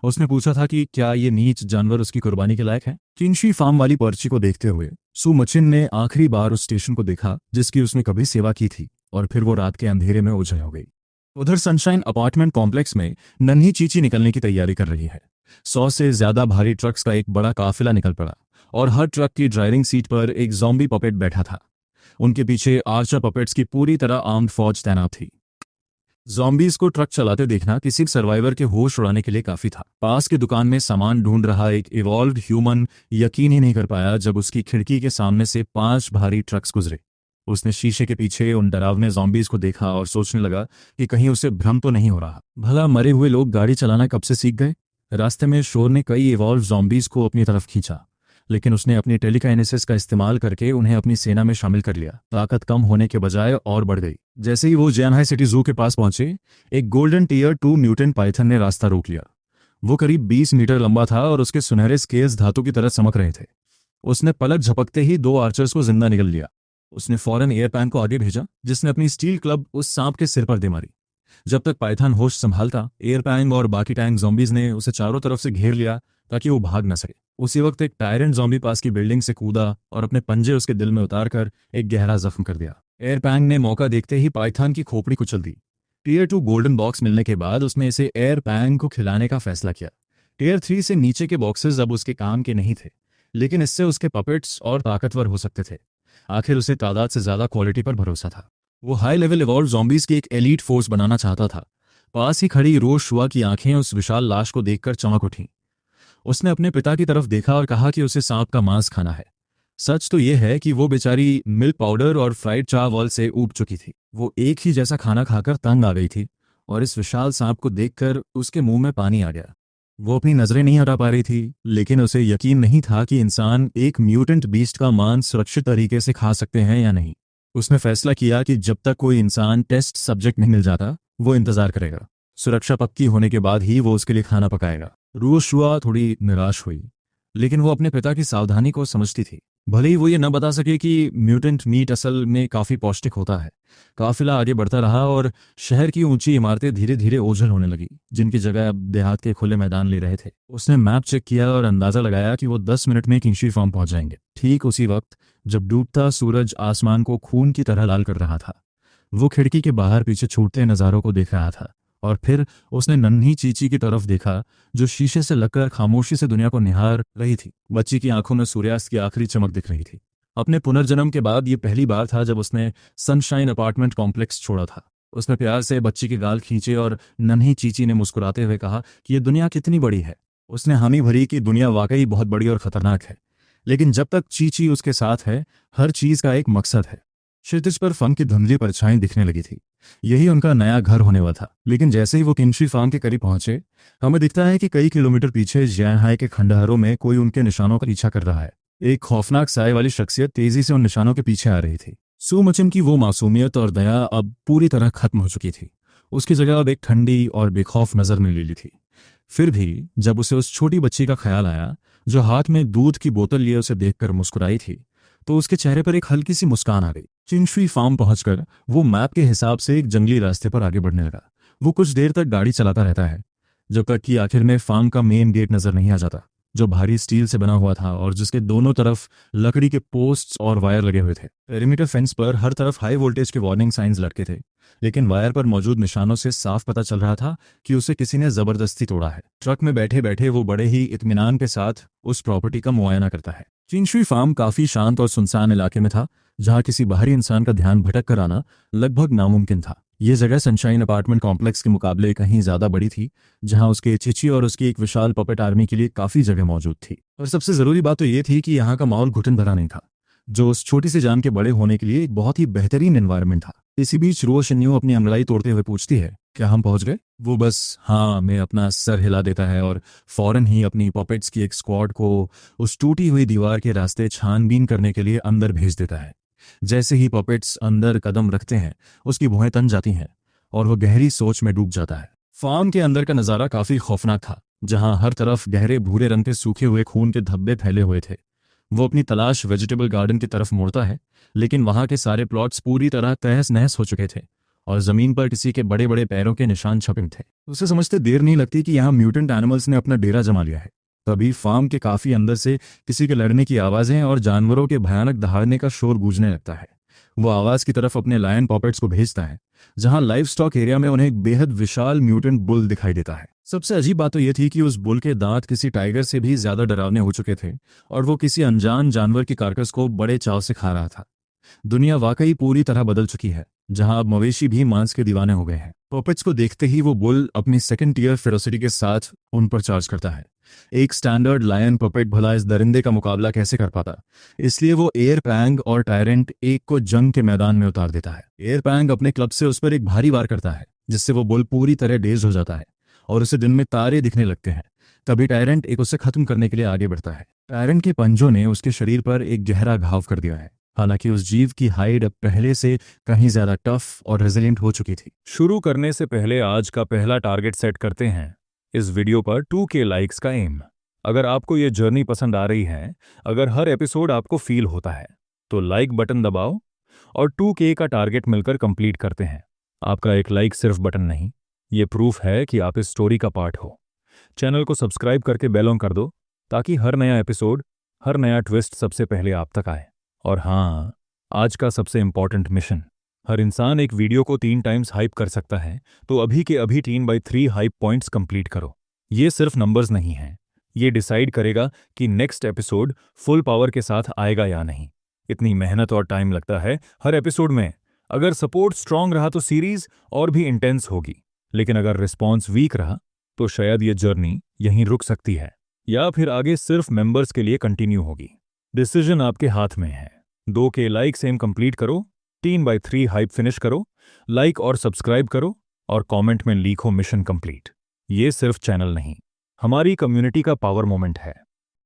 उसने पूछा था कि क्या ये नीच जानवर उसकी कुर्बानी के लायक है। किंगशी फार्म वाली पर्ची को देखते हुए सुमचिन ने आखिरी बार उस स्टेशन को देखा जिसकी उसने कभी सेवा की थी, और फिर वो रात के अंधेरे में ओझल हो गई। उधर सनशाइन अपार्टमेंट कॉम्प्लेक्स में नन्ही चीची निकलने की तैयारी कर रही है। 100 से ज्यादा भारी ट्रक्स का एक बड़ा काफिला निकल पड़ा और हर ट्रक की ड्राइविंग सीट पर एक ज़ॉम्बी पपेट बैठा था। उनके पीछे आर्चर पपेट्स की पूरी तरह आर्म्ड फौज तैनात थी। ज़ॉम्बीज को ट्रक चलाते देखना किसी सर्वाइवर के होश उड़ाने के लिए काफी था। पास की दुकान में सामान ढूंढ रहा एक इवॉल्व्ड ह्यूमन यकीन ही नहीं कर पाया जब उसकी खिड़की के सामने से 5 भारी ट्रक्स गुजरे। उसने शीशे के पीछे उन डरावने ज़ॉम्बीज को देखा और सोचने लगा कि कहीं उसे भ्रम तो नहीं हो रहा। भला मरे हुए लोग गाड़ी चलाना कब से सीख गए? रास्ते में शोर ने कई इवॉल्व ज़ॉम्बीज को अपनी तरफ खींचा, लेकिन उसने अपनी टेलीकाइनेसिस का इस्तेमाल करके उन्हें अपनी सेना में शामिल कर लिया। ताकत कम होने के बजाय और बढ़ गई। जैसे ही वो जियानहाई सिटी जू के पास पहुंचे, एक गोल्डन टीयर 2 म्यूटेंट पाइथन ने रास्ता रोक लिया। वो करीब 20 मीटर लंबा था और उसके सुनहरे स्केल्स धातु की तरह चमक रहे थे। उसने पलक झपकते ही 2 आर्चर्स को जिंदा निगल लिया। उसने फौरन एयरपैन को आगे भेजा, जिसने अपनी स्टील क्लब उस सांप के सिर पर दे मारी। जब तक पाइथन होश संभालता, एयरपैंग और बाकी टैंक ज़ॉम्बीज ने उसे चारों तरफ से घेर लिया ताकि वो भाग न सके। उसी वक्त एक टायरेंट ज़ॉम्बी पास की बिल्डिंग से कूदा और अपने पंजे उसके दिल में उतारकर एक गहरा जख्म कर दिया। एयरपैंग ने मौका देखते ही पाइथन की खोपड़ी कुचल दी। टीयर 2 गोल्डन बॉक्स मिलने के बाद उसने इसे एयरपैंग को खिलाने का फैसला किया। टीयर 3 से नीचे के बॉक्सेस अब उसके काम के नहीं थे, लेकिन इससे उसके पपेट्स और ताकतवर हो सकते थे। आखिर उसे तादाद से ज्यादा क्वालिटी पर भरोसा था। वो हाई लेवल इवॉल्व ज़ॉम्बीज की एक एलीट फोर्स बनाना चाहता था। पास ही खड़ी रोज शुआ की आंखें उस विशाल लाश को देखकर चमक उठीं। उसने अपने पिता की तरफ देखा और कहा कि उसे सांप का मांस खाना है। सच तो यह है कि वो बेचारी मिल्क पाउडर और फ्राइड चावल से ऊब चुकी थी। वो एक ही जैसा खाना खाकर तंग आ गई थी और इस विशाल सांप को देखकर उसके मुंह में पानी आ गया। वो अपनी नजरें नहीं हटा पा रही थी, लेकिन उसे यकीन नहीं था कि इंसान एक म्यूटेंट बीस्ट का मांस सुरक्षित तरीके से खा सकते हैं या नहीं। उसने फैसला किया कि जब तक कोई इंसान टेस्ट सब्जेक्ट नहीं मिल जाता, वो इंतजार करेगा। सुरक्षा पक्की होने के बाद ही वो उसके लिए खाना पकाएगा। रूह शुआ थोड़ी निराश हुई, लेकिन वो अपने पिता की सावधानी को समझती थी। भले ही वो ये न बता सके कि म्यूटेंट मीट असल में काफी पौष्टिक होता है। काफिला आगे बढ़ता रहा और शहर की ऊंची इमारतें धीरे धीरे ओझल होने लगी, जिनकी जगह अब देहात के खुले मैदान ले रहे थे। उसने मैप चेक किया और अंदाजा लगाया कि वो 10 मिनट में किंगशी फार्म पहुंच जाएंगे। ठीक उसी वक्त जब डूबता सूरज आसमान को खून की तरह लाल कर रहा था, वो खिड़की के बाहर पीछे छूटते नज़ारों को देख रहा था। और फिर उसने नन्ही चीची की तरफ देखा, जो शीशे से लगकर खामोशी से दुनिया को निहार रही थी। बच्ची की आंखों में सूर्यास्त की आखिरी चमक दिख रही थी। अपने पुनर्जन्म के बाद ये पहली बार था जब उसने सनशाइन अपार्टमेंट कॉम्प्लेक्स छोड़ा था। उसने प्यार से बच्ची के गाल खींचे और नन्ही चीची ने मुस्कुराते हुए कहा कि ये दुनिया कितनी बड़ी है। उसने हामी भरी कि दुनिया वाकई बहुत बड़ी और खतरनाक है, लेकिन जब तक चीची उसके साथ है, हर चीज का एक मकसद है। क्षितिज पर फंक की धुंधली परछाई दिखने लगी थी। यही उनका नया घर होने वाला था। लेकिन जैसे ही वो किंगशी फार्म के करीब पहुंचे, हमें दिखता है कि कई किलोमीटर पीछे जियांहाई के खंडहरों में कोई उनके निशानों का पीछा कर रहा है। एक खौफनाक साए वाली शख्सियत तेजी से उन निशानों के पीछे आ रही थी। सुमचन की वो मासूमियत और दया अब पूरी तरह खत्म हो चुकी थी। उसकी जगह अब एक ठंडी और बेखौफ नजर में ले ली थी। फिर भी जब उसे उस छोटी बच्ची का ख्याल आया जो हाथ में दूध की बोतल लिए उसे देखकर मुस्कुराई थी, तो उसके चेहरे पर एक हल्की सी मुस्कान आ गई। चिंशुई फार्म पहुंचकर वो मैप के हिसाब से एक जंगली रास्ते पर आगे बढ़ने लगा। वो कुछ देर तक गाड़ी चलाता रहता है, जब तक कि आखिर में फार्म का मेन गेट नजर नहीं आ जाता, जो भारी स्टील से बना हुआ था और जिसके दोनों तरफ लकड़ी के पोस्ट्स और वायर लगे हुए थे। पेरीमीटर फेंस पर हर तरफ हाई वोल्टेज के वार्निंग साइंस लटके थे, लेकिन वायर पर मौजूद निशानों से साफ पता चल रहा था कि उसे किसी ने जबरदस्ती तोड़ा है। ट्रक में बैठे बैठे वो बड़े ही इत्मीनान के साथ उस प्रॉपर्टी का मुआयना करता है। चिंशुई फार्म काफी शांत और सुनसान इलाके में था, जहां किसी बाहरी इंसान का ध्यान भटक कर आना लगभग नामुमकिन था। ये जगह सनशाइन अपार्टमेंट कॉम्प्लेक्स के मुकाबले कहीं ज्यादा बड़ी थी, जहां उसके चिची और उसकी एक विशाल पपेट आर्मी के लिए काफी जगह मौजूद थी। और सबसे जरूरी बात तो ये थी कि यहाँ का माहौल घुटन भरा नहीं था, जो उस छोटी सी जान के बड़े होने के लिए एक बहुत ही बेहतरीन एनवायरनमेंट था। इसी बीच रोशन्यू अपनी अंगड़ाई तोड़ते हुए पूछती है, क्या हम पहुंच गए? वो बस हाँ में अपना सर हिला देता है और फौरन ही अपनी पॉपेट्स की एक स्क्वाड को उस टूटी हुई दीवार के रास्ते छानबीन करने के लिए अंदर भेज देता है। जैसे ही पॉपेट्स अंदर कदम रखते हैं, उसकी भौहें तन जाती हैं और वह गहरी सोच में डूब जाता है। फार्म के अंदर का नज़ारा काफी खौफनाक था, जहां हर तरफ गहरे भूरे रंग के सूखे हुए खून के धब्बे फैले हुए थे। वो अपनी तलाश वेजिटेबल गार्डन की तरफ मोड़ता है, लेकिन वहां के सारे प्लॉट्स पूरी तरह तहस नहस हो चुके थे और जमीन पर किसी के बड़े बड़े पैरों के निशान छपे थे। उसे समझते देर नहीं लगती कि यहाँ म्यूटेंट एनिमल्स ने अपना डेरा जमा लिया है। तभी फार्म के काफी अंदर से किसी के लड़ने की आवाजें और जानवरों के भयानक दहाड़ने का शोर गूंजने लगता है। वो आवाज की तरफ अपने लायन पॉपेट्स को भेजता है, जहां लाइव स्टॉक एरिया में उन्हें एक बेहद विशाल म्यूटेंट बुल दिखाई देता है। सबसे अजीब बात तो यह थी कि उस बुल के दांत किसी टाइगर से भी ज्यादा डरावने हो चुके थे और वो किसी अनजान जानवर की कार्कस को बड़े चाव से खा रहा था। दुनिया वाकई पूरी तरह बदल चुकी है, जहां अब मवेशी भी मांस के दीवाने हो गए हैं। पॉपेट्स को देखते ही वो बुल अपनी सेकंड टियर फेरोसिटी के साथ उन पर चार्ज करता है। एक स्टैंडर्ड लायन पपेट भला इस दरिंदे का मुकाबला कैसे कर पाता, इसलिए वो एयर पैंग और टायरेंट एक को जंग के मैदान में उतार देता है। एयर पैंग अपने क्लब से उस पर एक भारी वार करता है, जिससे वो बुल पूरी तरह डेज हो जाता है और उसे दिन में तारे दिखने लगते हैं। तभी टायरेंट एक उसे खत्म करने के लिए आगे बढ़ता है। टायरेंट के पंजों ने उसके शरीर पर एक गहरा घाव कर दिया है, हालांकि उस जीव की हाइड अब पहले से कहीं ज्यादा टफ और रेजिलिएंट हो चुकी थी। शुरू करने से पहले आज का पहला टारगेट सेट करते हैं। इस वीडियो पर 2K लाइक्स का एम। अगर आपको ये जर्नी पसंद आ रही है, अगर हर एपिसोड आपको फील होता है, तो लाइक बटन दबाओ और 2K का टारगेट मिलकर कंप्लीट करते हैं। आपका एक लाइक सिर्फ बटन नहीं, ये प्रूफ है कि आप इस स्टोरी का पार्ट हो। चैनल को सब्सक्राइब करके बेल ऑन कर दो, ताकि हर नया एपिसोड, हर नया ट्विस्ट सबसे पहले आप तक आए। और हाँ, आज का सबसे इंपॉर्टेंट मिशन। हर इंसान एक वीडियो को 3 टाइम्स हाइप कर सकता है, तो अभी के अभी 3/3 हाइप पॉइंट्स कंप्लीट करो। ये सिर्फ नंबर्स नहीं हैं, ये डिसाइड करेगा कि नेक्स्ट एपिसोड फुल पावर के साथ आएगा या नहीं। इतनी मेहनत और टाइम लगता है हर एपिसोड में। अगर सपोर्ट स्ट्रांग रहा तो सीरीज और भी इंटेंस होगी, लेकिन अगर रिस्पॉन्स वीक रहा तो शायद ये जर्नी यहीं रुक सकती है, या फिर आगे सिर्फ मेंबर्स के लिए कंटिन्यू होगी। डिसीजन आपके हाथ में है। 2K लाइक सेम कंप्लीट करो, 3/3 हाइप फिनिश करो, लाइक और सब्सक्राइब करो और कमेंट में लिखो मिशन कंप्लीट। ये सिर्फ चैनल नहीं, हमारी कम्युनिटी का पावर मोमेंट है।